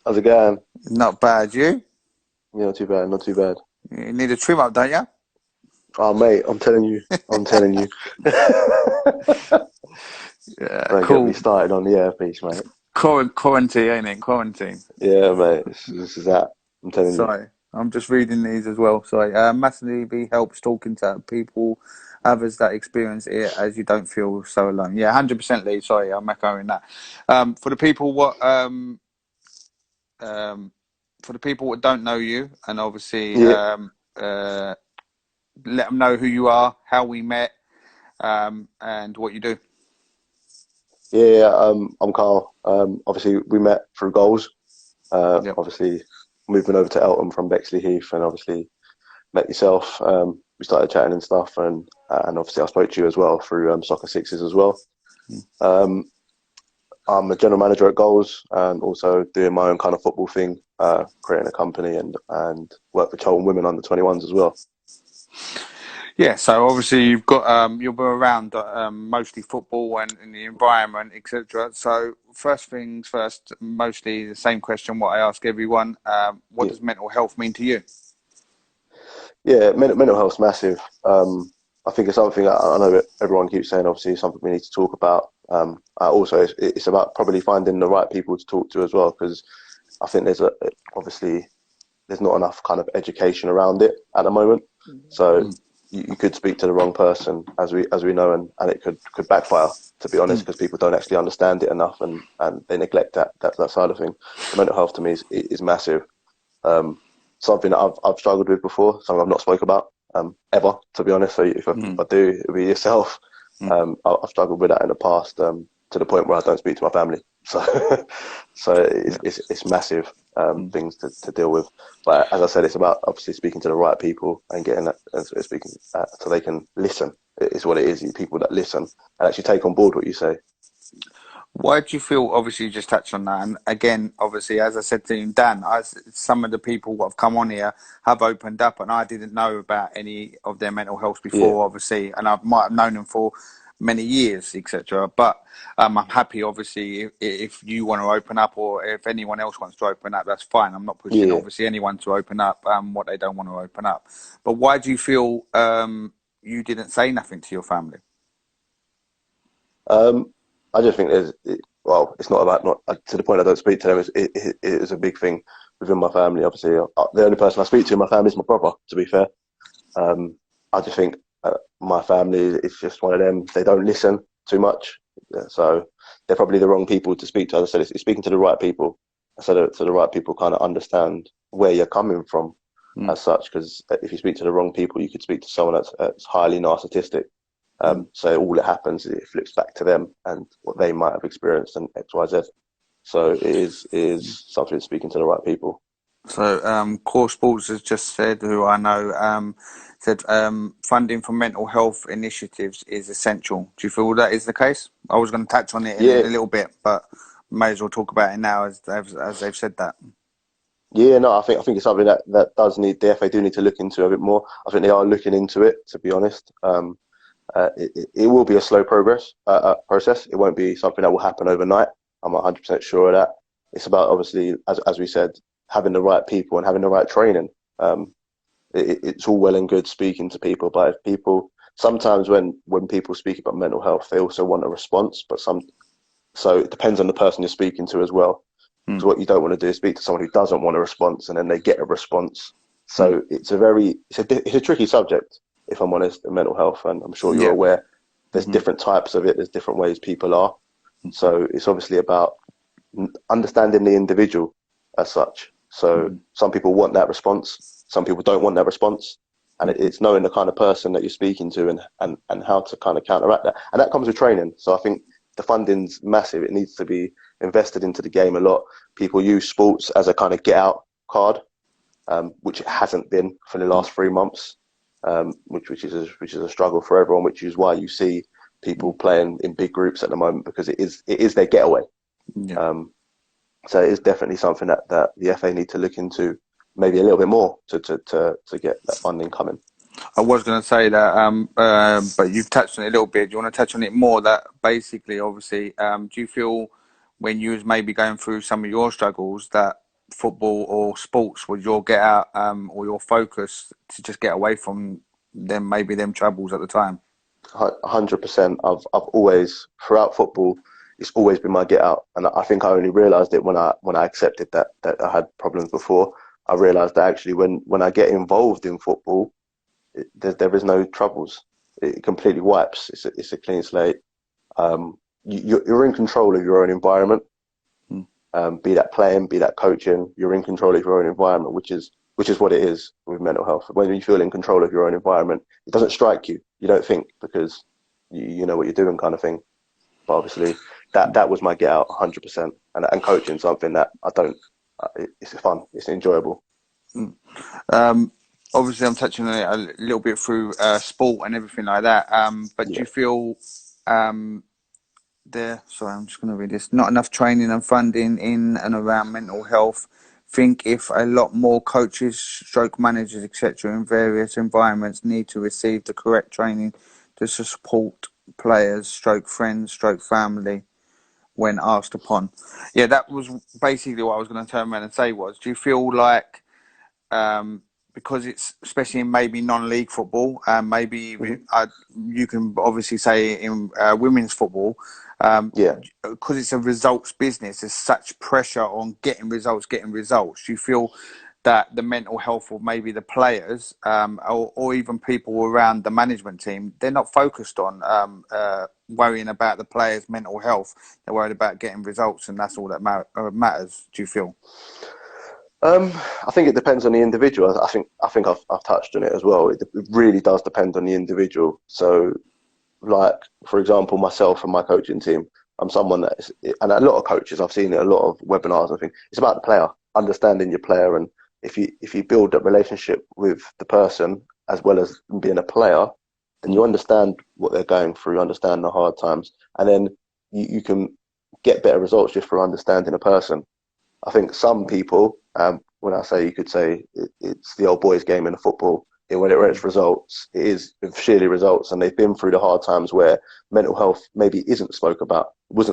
[SPEAKER 4] How's it going?
[SPEAKER 1] Not bad, you?
[SPEAKER 4] Yeah, not too bad, not too bad.
[SPEAKER 1] You need a trim up, don't you?
[SPEAKER 4] Oh, mate, I'm telling you.
[SPEAKER 1] Yeah,
[SPEAKER 4] don't
[SPEAKER 1] cool.
[SPEAKER 4] get me started on the airpiece, mate.
[SPEAKER 1] Quarantine, ain't it? Quarantine.
[SPEAKER 4] Yeah, mate, this is that. I'm telling you.
[SPEAKER 1] Sorry, I'm just reading these as well. Sorry. Massively helps talking to people, others that experience it, as you don't feel so alone. Yeah, 100%, Lee. Sorry, I'm echoing that. For the people for the people that don't know you, and obviously let them know who you are, how we met, and what you do.
[SPEAKER 4] Yeah, I'm Karl. Obviously, we met through goals.
[SPEAKER 1] Yep.
[SPEAKER 4] Obviously, moving over to Eltham from Bexley Heath, and obviously met yourself. We started chatting and stuff, and obviously I spoke to you as well through Soccer Sixes as well. I'm a general manager at Goals, and also doing my own kind of football thing, creating a company and work for Cheltenham Women under 21s as well.
[SPEAKER 1] Yeah, so obviously you've got you'll be around mostly football and in the environment, etc. So first things first, mostly the same question what I ask everyone: what does mental health mean to you?
[SPEAKER 4] Yeah, mental health's massive. I think it's something I know everyone keeps saying. Obviously, it's something we need to talk about. Also, it's about probably finding the right people to talk to as well, because I think there's not enough kind of education around it at the moment. So you could speak to the wrong person, as we know, and it could backfire, to be honest, because people don't actually understand it enough, and they neglect that side of thing. So mental health to me is massive. Something that I've struggled with before, something I've not spoke about ever, to be honest. So if I do, it'll be yourself. I've struggled with that in the past, to the point where I don't speak to my family. So it's massive things to deal with. But as I said, it's about obviously speaking to the right people and getting that, speaking so they can listen It's what it is. People that listen and actually take on board what you say.
[SPEAKER 1] Why do you feel, obviously you just touched on that, and again, obviously, as I said to you, Dan, some of the people who have come on here have opened up, and I didn't know about any of their mental health before, obviously, and I might have known them for many years, etc. But I'm happy, obviously, if you want to open up, or if anyone else wants to open up, that's fine. I'm not pushing, obviously, anyone to open up what they don't want to open up. But why do you feel you didn't say nothing to your family?
[SPEAKER 4] I just think it's not about, not to the point I don't speak to them. It is a big thing within my family. Obviously, the only person I speak to in my family is my brother, to be fair. I just think my family is just one of them. They don't listen too much. So they're probably the wrong people to speak to. As I said, it's speaking to the right people. So the right people kind of understand where you're coming from as such. Because if you speak to the wrong people, you could speak to someone that's highly narcissistic. So all that happens is it flips back to them and what they might have experienced and X, Y, Z. So it is something speaking to the right people.
[SPEAKER 1] So Core Sports has just said, who I know, said funding for mental health initiatives is essential. Do you feel that is the case? I was going to touch on it in a little bit, but may as well talk about it now as they've said that.
[SPEAKER 4] Yeah, no, I think it's something that does need, the FA do need to look into a bit more. I think they are looking into it, to be honest. It will be a slow process. It won't be something that will happen overnight. I'm 100% sure of that. It's about, obviously, as we said, having the right people and having the right training. It's all well and good speaking to people, but if people, sometimes when people speak about mental health, they also want a response, so it depends on the person you're speaking to as well. So what you don't want to do is speak to someone who doesn't want a response and then they get a response. So it's a tricky subject, if I'm honest, in mental health, and I'm sure you're aware. There's different types of it. There's different ways people are. So it's obviously about understanding the individual as such. So some people want that response. Some people don't want that response. And it's knowing the kind of person that you're speaking to and how to kind of counteract that. And that comes with training. So I think the funding's massive. It needs to be invested into the game a lot. People use sports as a kind of get out card, which it hasn't been for the last 3 months. Which is a struggle for everyone, which is why you see people playing in big groups at the moment, because it is their getaway. So it is definitely something that the FA need to look into maybe a little bit more to get that funding coming.
[SPEAKER 1] I was going to say that, but you've touched on it a little bit. Do you want to touch on it more? That basically, obviously, do you feel when you was maybe going through some of your struggles that football or sports was your get out or your focus to just get away from them troubles at the time?
[SPEAKER 4] 100%. I've always, throughout football, it's always been my get out, and I think I only realised it when I accepted that I had problems before. I realised that actually when I get involved in football, there is no troubles. It completely wipes. It's a clean slate. You're in control of your own environment. Be that playing, be that coaching, you're in control of your own environment, which is what it is with mental health. When you feel in control of your own environment, it doesn't strike you. You don't think, because you know what you're doing, kind of thing. But obviously, that was my get out, 100%. And coaching, something that I don't. It's fun. It's enjoyable.
[SPEAKER 1] Obviously, I'm touching on it a little bit through sport and everything like that. But do you feel sorry, I'm just going to read this. Not enough training and funding in and around mental health. Think if a lot more coaches, stroke managers, etc., in various environments need to receive the correct training to support players, stroke friends, stroke family when asked upon. Yeah, that was basically what I was going to turn around and say was, do you feel like because it's, especially in maybe non-league football, maybe you can obviously say in women's football, because it's a results business, there's such pressure on getting results. Do you feel that the mental health of maybe the players or even people around the management team, they're not focused on worrying about the players' mental health? They're worried about getting results, and that's all that matters, do you feel?
[SPEAKER 4] I think it depends on the individual. I think I've touched on it as well. It really does depend on the individual. So, like, for example, myself and my coaching team, I'm someone that is, and a lot of coaches, I've seen it, a lot of webinars, I think it's about the player, understanding your player. And if you build that relationship with the person as well as being a player, and you understand what they're going through, understand the hard times, and then you can get better results just for understanding a person. I think some people, when I say, you could say it's the old boys game in football. Whenever it's results, it is sheerly results, and they've been through the hard times where mental health maybe wasn't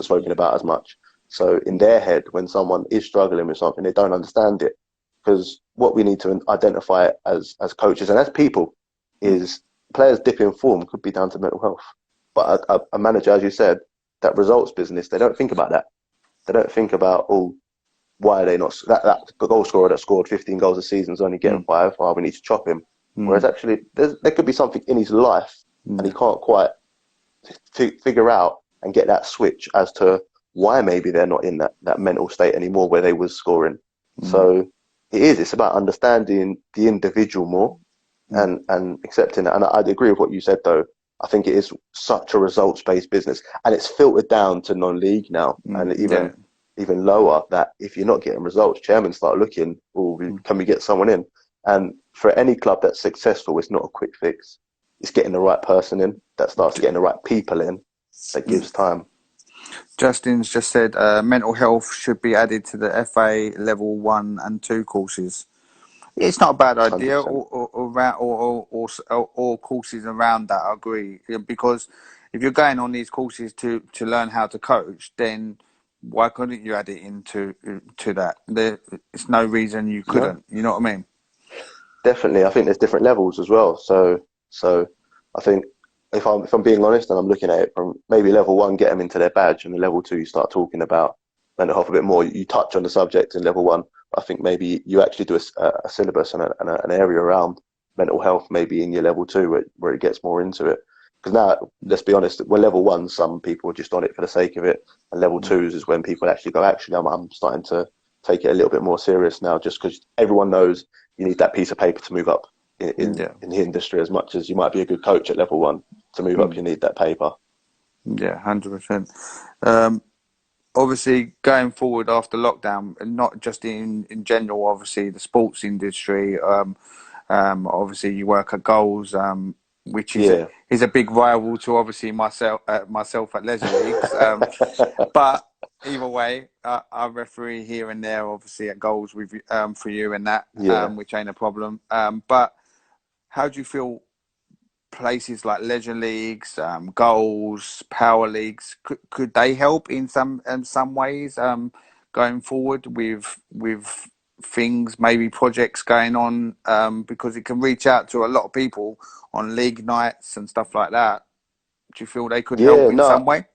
[SPEAKER 4] spoken about as much. So in their head, when someone is struggling with something, they don't understand it, because what we need to identify as coaches and as people is players dipping form could be down to mental health. But a manager, as you said, that results business, they don't think about that. They don't think about, why are they not, that goal scorer that scored 15 goals a season is only getting 5, we need to chop him. Whereas actually there could be something in his life and he can't quite figure out and get that switch as to why maybe they're not in that mental state anymore where they was scoring. So it's about understanding the individual more and accepting it. And I'd agree with what you said, though. I think it is such a results-based business, and it's filtered down to non-league now, and even lower, that if you're not getting results, chairmen start looking, can we get someone in? And for any club that's successful, it's not a quick fix. It's getting the right person in that starts getting the right people in that gives time.
[SPEAKER 1] Justin's just said mental health should be added to the FA level 1 and 2 courses. It's not a bad idea,
[SPEAKER 4] 100%.
[SPEAKER 1] or courses around that. I agree, because if you're going on these courses to learn how to coach, then why couldn't you add it into that? There's no reason you couldn't. You know what I mean?
[SPEAKER 4] Definitely, I think there's different levels as well. So I think if I'm being honest, and I'm looking at it from maybe level 1, get them into their badge, and then level 2, you start talking about mental health a bit more. You touch on the subject in level 1. I think maybe you actually do a syllabus and an area around mental health, maybe in your level 2, where it gets more into it. Because now, let's be honest, when level 1, some people are just on it for the sake of it, and level 2s is when people actually go, I'm starting to take it a little bit more serious now, just because everyone knows you need that piece of paper to move up in the industry. As much as you might be a good coach at level 1, to move up, you need that paper.
[SPEAKER 1] Yeah, 100%. Obviously, going forward after lockdown, and not just in general, obviously the sports industry. Obviously, you work at Goals, which is a big rival to obviously myself at Leisure Leagues. But either way, I referee here and there, obviously at Goals with for you and that, which ain't a problem. But how do you feel places like Leisure Leagues, Goals, Power Leagues, could they help in some ways going forward with things, maybe projects going on, because it can reach out to a lot of people on league nights and stuff like that? Do you feel they could help in some way?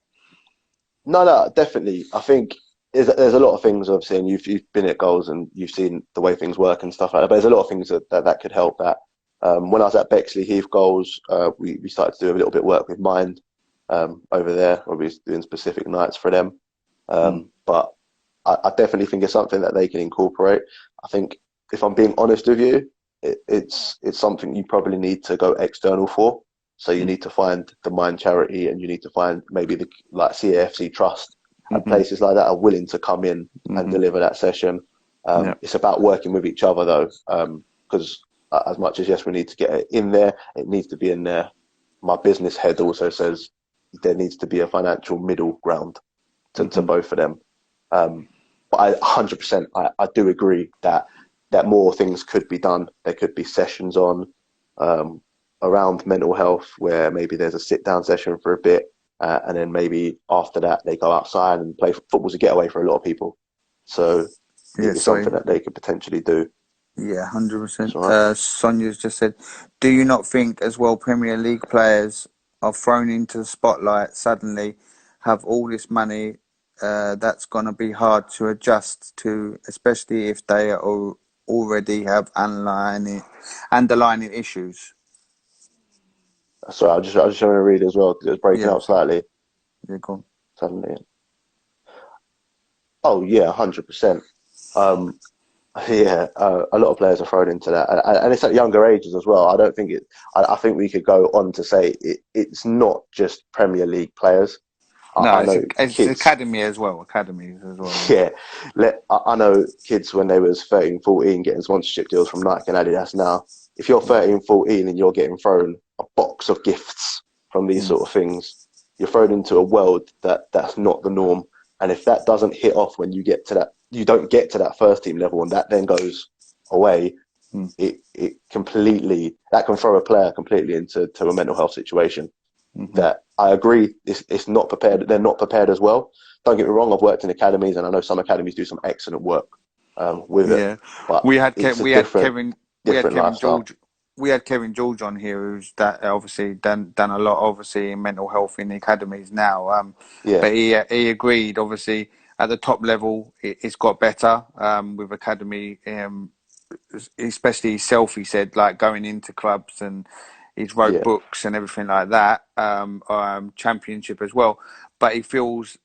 [SPEAKER 4] No, definitely. I think there's a lot of things, obviously, and you've been at Goals and you've seen the way things work and stuff like that. But there's a lot of things that could help that. When I was at Bexley Heath Goals, we started to do a little bit of work with Mind over there, where we was doing specific nights for them. But I definitely think it's something that they can incorporate. I think, if I'm being honest with you, it's something you probably need to go external for. So you need to find the Mind charity, and you need to find maybe the CAFC Trust and places like that are willing to come in and deliver that session. It's about working with each other, though, because as much as, yes, we need to get it in there, it needs to be in there. My business head also says there needs to be a financial middle ground to both of them. But 100%, I do agree that more things could be done. There could be sessions on around mental health, where maybe there's a sit-down session for a bit, and then maybe after that they go outside and play. Football's a getaway for a lot of people. So it's something that they could potentially do.
[SPEAKER 1] Yeah, 100%. Sonia's just said, do you not think as well Premier League players are thrown into the spotlight suddenly, have all this money, that's going to be hard to adjust to, especially if they are already have underlying issues?
[SPEAKER 4] Sorry, I just want to read as well, because it was breaking up slightly.
[SPEAKER 1] Yeah, go on.
[SPEAKER 4] Suddenly. Oh yeah, 100%. A lot of players are thrown into that, and it's at younger ages as well. I don't think I think we could go on to say it's not just Premier League players. I know
[SPEAKER 1] it's
[SPEAKER 4] kids,
[SPEAKER 1] academies as well.
[SPEAKER 4] Yeah, I know kids when they was 13, 14 getting sponsorship deals from Nike and Adidas. Now, if you're 13, 14 and you're getting thrown a box of gifts from these sort of things. You're thrown into a world that's not the norm. And if that doesn't hit off when you get to that, you don't get to that first team level, and that then goes away, it completely, that can throw a player completely into a mental health situation. That I agree, it's not prepared. They're not prepared as well. Don't get me wrong. I've worked in academies, and I know some academies do some excellent work with it. But
[SPEAKER 1] we had
[SPEAKER 4] it's a
[SPEAKER 1] we had
[SPEAKER 4] different
[SPEAKER 1] Kevin
[SPEAKER 4] lifestyle.
[SPEAKER 1] George. We had Kevin George on here, who's that obviously done a lot, obviously in mental health in the academies now.
[SPEAKER 4] Yeah,
[SPEAKER 1] But he agreed, obviously at the top level, it's got better with academy. Especially himself, he said, like going into clubs, and he's wrote
[SPEAKER 4] yeah,
[SPEAKER 1] books and everything like that, championship as well. But he feels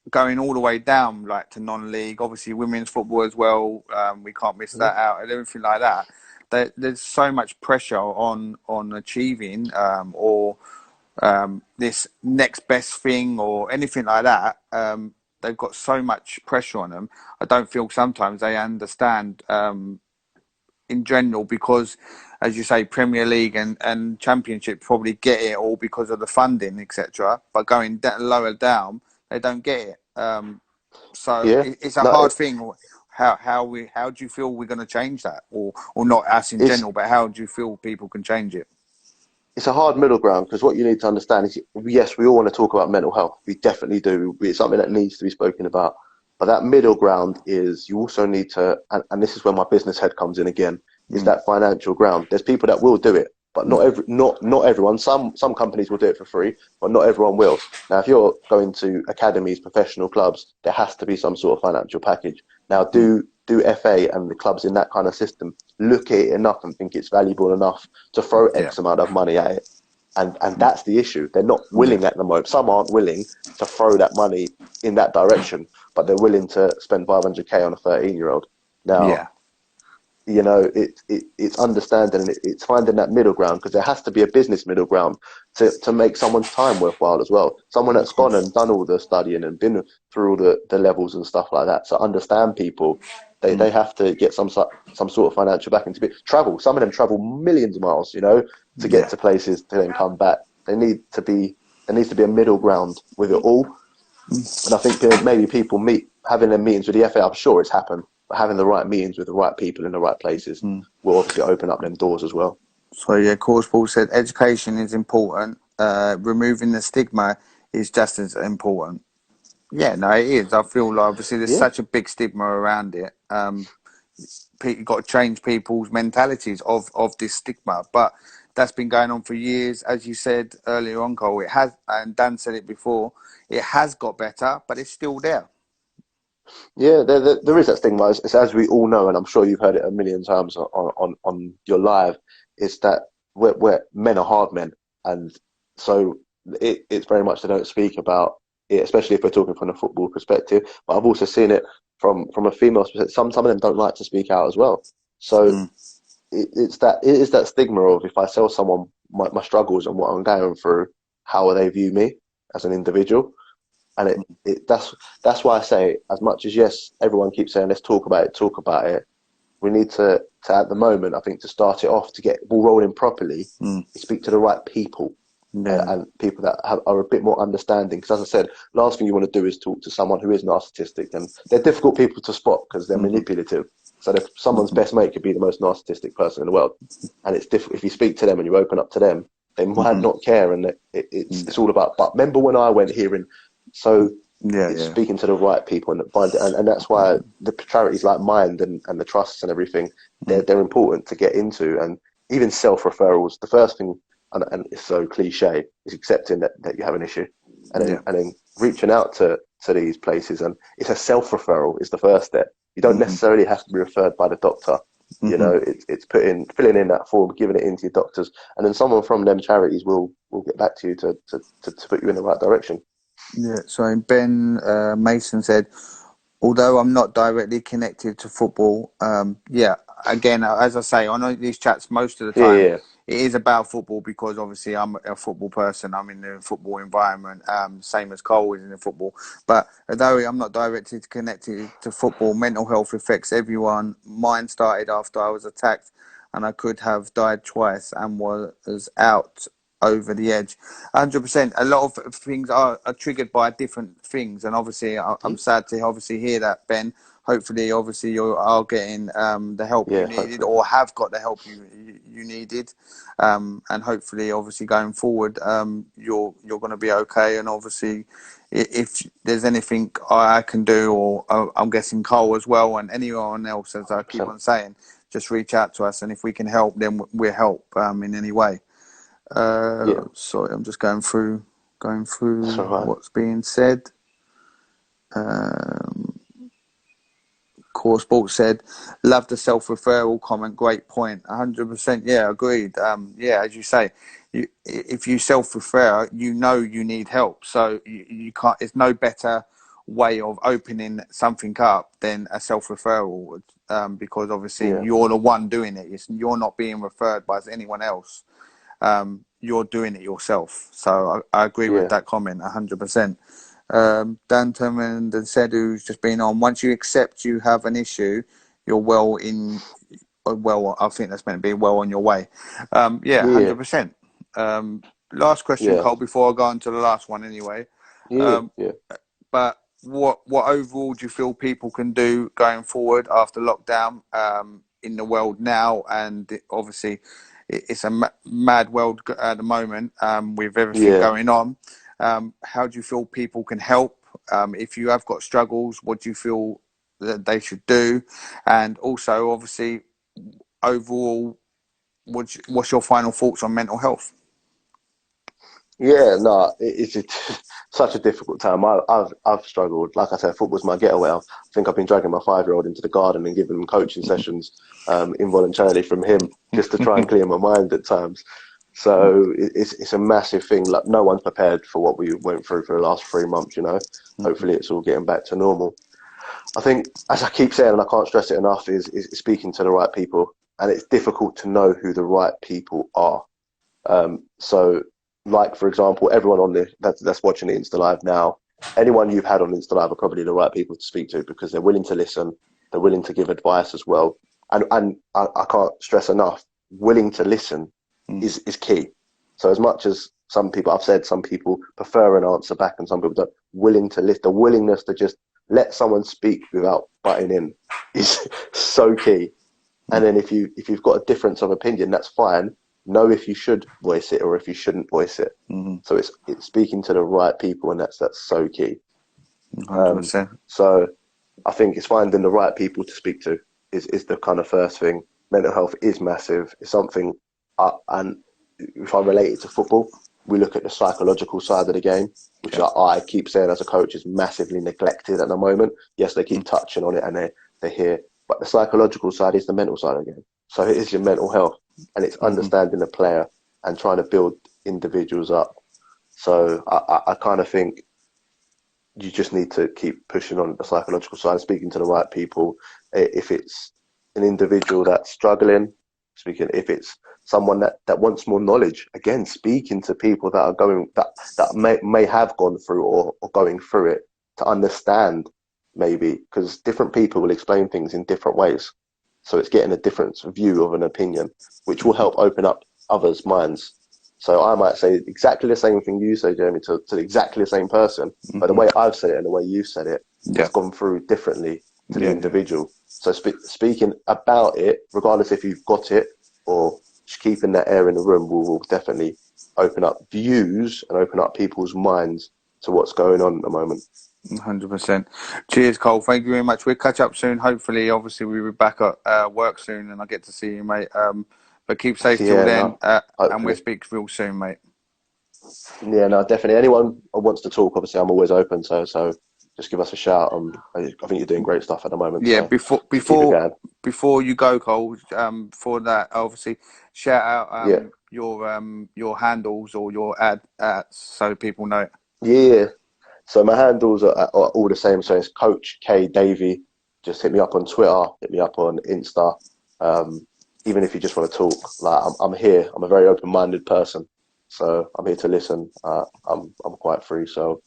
[SPEAKER 1] going all the way down, like to non-league, obviously women's football as well. We can't miss that out and everything like that. There's so much pressure on achieving or this next best thing or anything like that. They've got so much pressure on them. I don't feel sometimes they understand in general, because as you say, Premier League and Championship probably get it all because of the funding, etc. But going lower down, they don't get it. So
[SPEAKER 4] yeah.
[SPEAKER 1] it's a
[SPEAKER 4] No,
[SPEAKER 1] hard thing. How do you feel we're going to change that, or not us in
[SPEAKER 4] it's
[SPEAKER 1] general, but how do you feel people can change it?
[SPEAKER 4] it's a hard middle ground, because what you need to understand is, yes, we all want to talk about mental health. We definitely do. It's something that needs to be spoken about. But that middle ground is, you also need to, and this is where my business head comes in again, is that financial ground. There's people that will do it, but not everyone. Some companies will do it for free, but not everyone will. Now, if you're going to academies, professional clubs, there has to be some sort of financial package. Now, do FA and the clubs in that kind of system look at it enough and think it's valuable enough to throw
[SPEAKER 1] Yeah.
[SPEAKER 4] X amount of money at it? And that's the issue. They're not willing at the moment. Some aren't willing to throw that money in that direction, but they're willing to spend 500k on a 13-year-old. Now,
[SPEAKER 1] Yeah.
[SPEAKER 4] it's understanding, and it's finding that middle ground, because there has to be a business middle ground to make someone's time worthwhile as well. Someone that's gone and done all the studying and been through all the levels and stuff like that. So understand people, they have to get some sort of financial backing to travel. Some of them travel millions of miles, to get to places to then come back. There needs to be a middle ground with it all. And I think maybe people having their meetings with the FA, I'm sure it's happened, but having the right meetings with the right people in the right places will obviously open up them doors as well.
[SPEAKER 1] So yeah, Course Paul said education is important. Removing the stigma is just as important. Yeah, no, it is. I feel like obviously there's
[SPEAKER 4] Yeah.
[SPEAKER 1] such a big stigma around it. You've got to change people's mentalities of this stigma, but that's been going on for years. As you said earlier on, Cole, it has, and Dan said it before, it has got better, but it's still there.
[SPEAKER 4] Yeah, there is that stigma. It's as we all know, and I'm sure you've heard it a million times on your live. It's that we're men are hard men, and so it's very much they don't speak about it, especially if we're talking from a football perspective. But I've also seen it from a female perspective. Some of them don't like to speak out as well. So it is that stigma of, if I tell someone my struggles and what I'm going through, how will they view me as an individual? And that's why I say, as much as, yes, everyone keeps saying let's talk about it, we need to at the moment, I think, to start it off, to get the ball rolling properly, speak to the right people, and people that are a bit more understanding. Because, as I said, last thing you want to do is talk to someone who is narcissistic, and they're difficult people to spot because they're manipulative. So if someone's best mate could be the most narcissistic person in the world, and it's difficult if you speak to them and you open up to them, they might not care, and it's all about. But remember when I went here and. So it's speaking to the right people and that's why the charities like Mind and the trusts and everything, they're important to get into. And even self-referrals, the first thing, and it's so cliche, is accepting that you have an issue, and then reaching out to these places. And it's a self-referral is the first step. You don't necessarily have to be referred by the doctor. It's filling in that form, giving it into your doctors, and then someone from them charities will get back to you to put you in the right direction.
[SPEAKER 1] Yeah, so Ben Mason said, although I'm not directly connected to football, again, as I say, I know these chats most of the time, it is about football, because obviously I'm a football person, I'm in the football environment, same as Cole is in the football. But although I'm not directly connected to football, mental health affects everyone. Mine started after I was attacked and I could have died twice and was out over the edge. 100%. A lot of things are triggered by different things, and obviously I'm sad to obviously hear that, Ben. Hopefully, obviously you are getting the help you
[SPEAKER 4] Yeah,
[SPEAKER 1] needed,
[SPEAKER 4] hopefully.
[SPEAKER 1] or have got the help you needed, and hopefully, obviously going forward, you're going to be okay. And obviously, if there's anything I can do, or I'm guessing Karl as well, and anyone else, as I keep
[SPEAKER 4] 100%.
[SPEAKER 1] on saying, just reach out to us, and if we can help, then we'll help in any way.
[SPEAKER 4] Yeah,
[SPEAKER 1] Sorry, I'm just going through
[SPEAKER 4] that's all right.
[SPEAKER 1] what's being said. Um, Core Sports said, "Love the self-referral comment. Great point. 100%. Yeah, agreed. Yeah, as you say, if you self-refer, you know you need help. So you can't. It's no better way of opening something up than a self-referral would, because obviously
[SPEAKER 4] Yeah,
[SPEAKER 1] you're the one doing it. You're not being referred by anyone else. You're doing it yourself. So I agree with
[SPEAKER 4] yeah,
[SPEAKER 1] that comment 100%. Dan Turman and said, who's just been on, once you accept you have an issue, you're well, I think that's meant to be well on your way. Yeah,
[SPEAKER 4] yeah,
[SPEAKER 1] 100%. Last question,
[SPEAKER 4] yeah,
[SPEAKER 1] Cole, before I go on to the last one anyway.
[SPEAKER 4] yeah,
[SPEAKER 1] Um,
[SPEAKER 4] yeah.
[SPEAKER 1] but what overall do you feel people can do going forward after lockdown in the world now? And obviously, it's a mad world at the moment with everything
[SPEAKER 4] Yeah.
[SPEAKER 1] going on. How do you feel people can help? If you have got struggles, what do you feel that they should do? And also, obviously, overall, what's your final thoughts on mental health?
[SPEAKER 4] Yeah, no, it's such a difficult time. I've struggled. Like I said, football's my getaway. I think I've been dragging my 5-year-old into the garden and giving him coaching sessions involuntarily from him just to try and clear my mind at times. So it's a massive thing. Like no one's prepared for what we went through for the last 3 months. Hopefully it's all getting back to normal. I think, as I keep saying, and I can't stress it enough, is speaking to the right people, and it's difficult to know who the right people are. So, like for example, everyone on that's watching the Insta Live now, anyone you've had on Insta Live are probably the right people to speak to because they're willing to listen, they're willing to give advice as well, and I can't stress enough, willing to listen is key. So as much as some people, I've said some people prefer an answer back and some people don't, willing to listen, the willingness to just let someone speak without butting in is so key. And then if you've got a difference of opinion, that's fine. Know if you should voice it or if you shouldn't voice it. So it's speaking to the right people, and that's so key.
[SPEAKER 1] 100%.
[SPEAKER 4] So I think it's finding the right people to speak to is the kind of first thing. Mental health is massive. It's something, and if I relate it to football, we look at the psychological side of the game, which I keep saying as a coach is massively neglected at the moment. Yes, they keep touching on it and they're here, but the psychological side is the mental side of the game. So it is your mental health, and it's understanding the player and trying to build individuals up. So I kind of think you just need to keep pushing on the psychological side, speaking to the right people. If it's an individual that's struggling, speaking, if it's someone that wants more knowledge, again, speaking to people that are going, that may have gone through or going through it to understand maybe, because different people will explain things in different ways. So it's getting a different view of an opinion, which will help open up others' minds. So I might say exactly the same thing you say, Jeremy, to exactly the same person, but the way I've said it and the way you've said it has gone through differently to the individual. So speaking about it, regardless if you've got it or just keeping that air in the room, will definitely open up views and open up people's minds to what's going on at the moment.
[SPEAKER 1] 100%. Cheers, Cole. Thank you very much. We'll catch up soon. Hopefully, obviously, we'll be back at work soon and I get to see you, mate. But keep safe till
[SPEAKER 4] Yeah,
[SPEAKER 1] then,
[SPEAKER 4] no,
[SPEAKER 1] and we'll
[SPEAKER 4] hopefully.
[SPEAKER 1] speak real soon, mate.
[SPEAKER 4] Yeah, no, definitely. Anyone who wants to talk, obviously, I'm always open. So just give us a shout. I think you're doing great stuff at the moment.
[SPEAKER 1] Yeah,
[SPEAKER 4] So just keep it going.
[SPEAKER 1] before you go, Cole, for that, obviously, shout out
[SPEAKER 4] Yeah.
[SPEAKER 1] your handles or your ads so people know it.
[SPEAKER 4] Yeah. So my handles are all the same. So it's Coach K Davey. Just hit me up on Twitter, hit me up on Insta. Even if you just want to talk, like I'm here. I'm a very open-minded person, so I'm here to listen. I'm quite free, so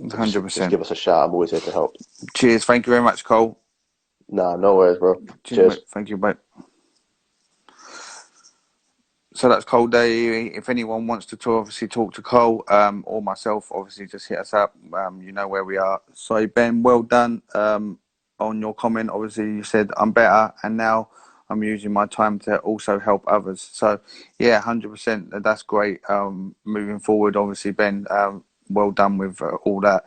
[SPEAKER 4] just
[SPEAKER 1] 100%.
[SPEAKER 4] give us a shout. I'm always here to help.
[SPEAKER 1] Cheers. Thank you very much, Cole.
[SPEAKER 4] Nah, no worries, bro.
[SPEAKER 1] Cheers,
[SPEAKER 4] Cheers.
[SPEAKER 1] mate. Thank you, mate. So that's Cole Day. If anyone wants to talk to Cole or myself, obviously just hit us up. You know where we are. So Ben, well done on your comment. Obviously you said I'm better, and now I'm using my time to also help others. So yeah, 100%. That's great. Moving forward, obviously Ben, well done with all that.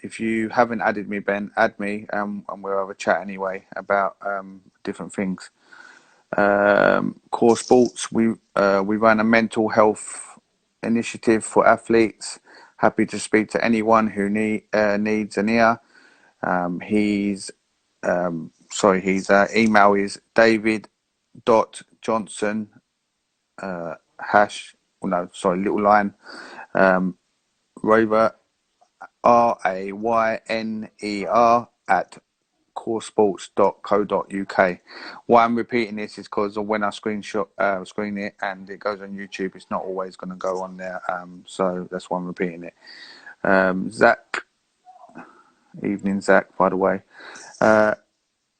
[SPEAKER 1] If you haven't added me, Ben, add me, and we'll have a chat anyway about different things. Core Sports, we run a mental health initiative for athletes. Happy to speak to anyone who needs an ear. His email is david.johnson little line Rover RAYNER at coresports.co.uk. Why I'm repeating this is because when I screen it and it goes on YouTube, it's not always going to go on there. So that's why I'm repeating it. Zach, evening Zach, by the way.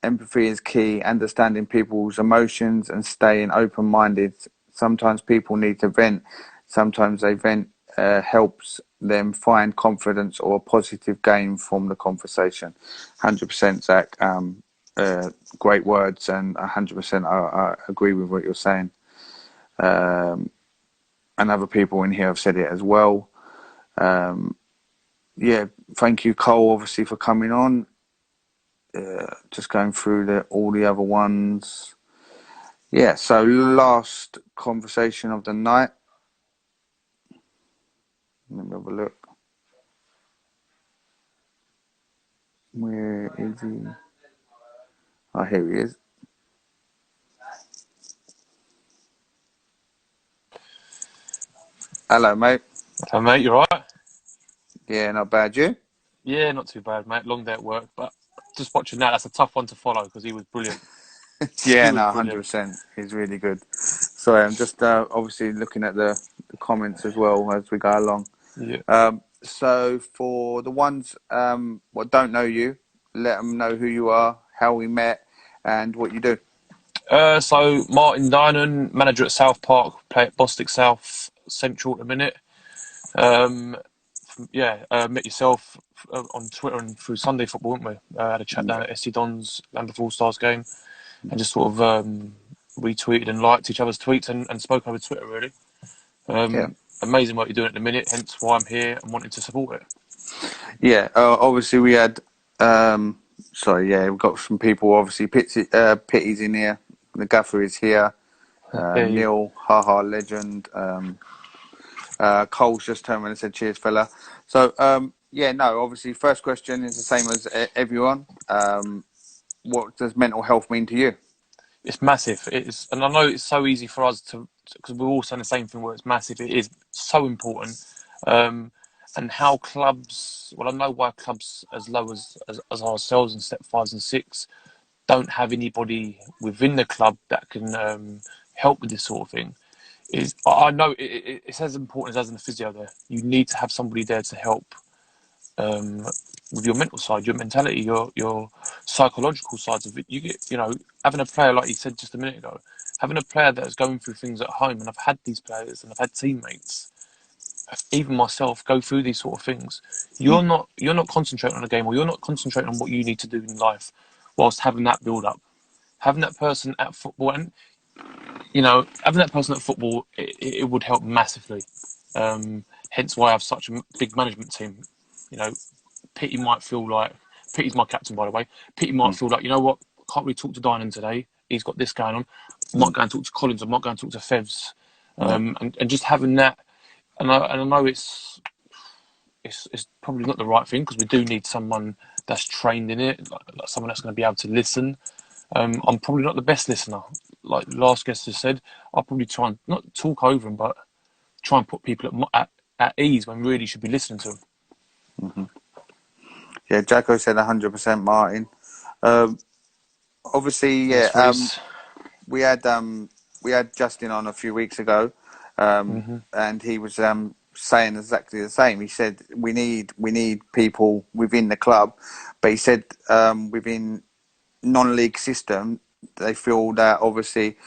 [SPEAKER 1] Empathy is key, understanding people's emotions and staying open-minded. Sometimes people need to vent. Sometimes they vent helps them find confidence or a positive gain from the conversation. 100% Zach. Great words, and 100% I agree with what you're saying. And other people in here have said it as well. Yeah, thank you, Cole, obviously, for coming on. Just going through all the other ones. Yeah, so last conversation of the night. Let me have a look. Where is he? Oh, here he is. Hello, mate.
[SPEAKER 5] Hello, mate. You all right?
[SPEAKER 1] Yeah, not bad. You?
[SPEAKER 5] Yeah, not too bad, mate. Long day at work, but just watching that, that's a tough one to follow because he was brilliant.
[SPEAKER 1] Yeah,
[SPEAKER 5] He was
[SPEAKER 1] no,
[SPEAKER 5] brilliant.
[SPEAKER 1] 100%. He's really good. Sorry, I'm just obviously looking at the comments as well as we go along.
[SPEAKER 5] Yeah.
[SPEAKER 1] So for the ones what don't know you, let them know who you are, how we met, and what you do.
[SPEAKER 5] So Martin Dynan, manager at South Park, play at Bostic South Central at the minute. Met yourself on Twitter and through Sunday Football, weren't we? Had a chat down at SC Don's Land of All Stars game, and just sort of retweeted and liked each other's tweets and spoke over Twitter, really.
[SPEAKER 1] Yeah.
[SPEAKER 5] Amazing what you're doing at the minute, hence why I'm here and wanting to support it.
[SPEAKER 1] Yeah, obviously we had, we've got some people, obviously, Pitty's in here, the Gaffer is here, Neil, haha, legend, Cole's just turned around and said, cheers, fella. So, obviously, first question is the same as everyone. What does mental health mean to you?
[SPEAKER 5] It's massive. It's, and I know it's so easy for us to, because we're all saying the same thing where it's massive. It is so important. And how clubs, well, I know why clubs as low as ourselves in step 5s and 6 don't have anybody within the club that can help with this sort of thing. I know it's as important as in the physio there. You need to have somebody there to help with your mental side, your mentality, your psychological sides of it. You get, having a player like you said just a minute ago, having a player that is going through things at home, and I've had these players and I've had teammates, even myself, go through these sort of things. You're not concentrating on a game, or you're not concentrating on what you need to do in life, whilst having that build up, having that person at football, and having that person at football, it would help massively. Hence why I have such a big management team. Pitty might feel like, Pitty's my captain, by the way. Pitty might feel like, you know what, can't really talk to Dynan today. He's got this going on. I'm not going to talk to Collins. I'm not going to talk to Fevs. And just having that, and I know it's probably not the right thing, because we do need someone that's trained in it, like someone that's going to be able to listen. I'm probably not the best listener. Like the last guest has said, I'll probably try and not talk over them, but try and put people at ease when really should be listening to them.
[SPEAKER 1] Mm-hmm. Yeah, Jacko said 100%, Martin. Obviously, we had Justin on a few weeks ago, and he was saying exactly the same. He said we need people within the club, but he said within non-league system they feel that obviously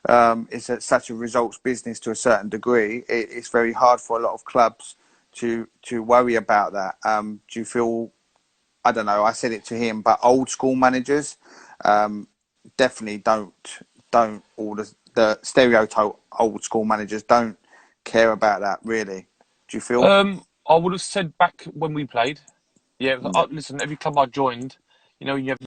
[SPEAKER 1] it's such a results business to a certain degree. It's very hard for a lot of clubs to worry about that. Do you feel? I don't know. I said it to him, but old school managers definitely don't all the stereotype old school managers don't care about that really. Do you feel?
[SPEAKER 5] I would have said back when we played. Yeah,
[SPEAKER 1] Yeah.
[SPEAKER 5] listen, every club I joined, you know, you have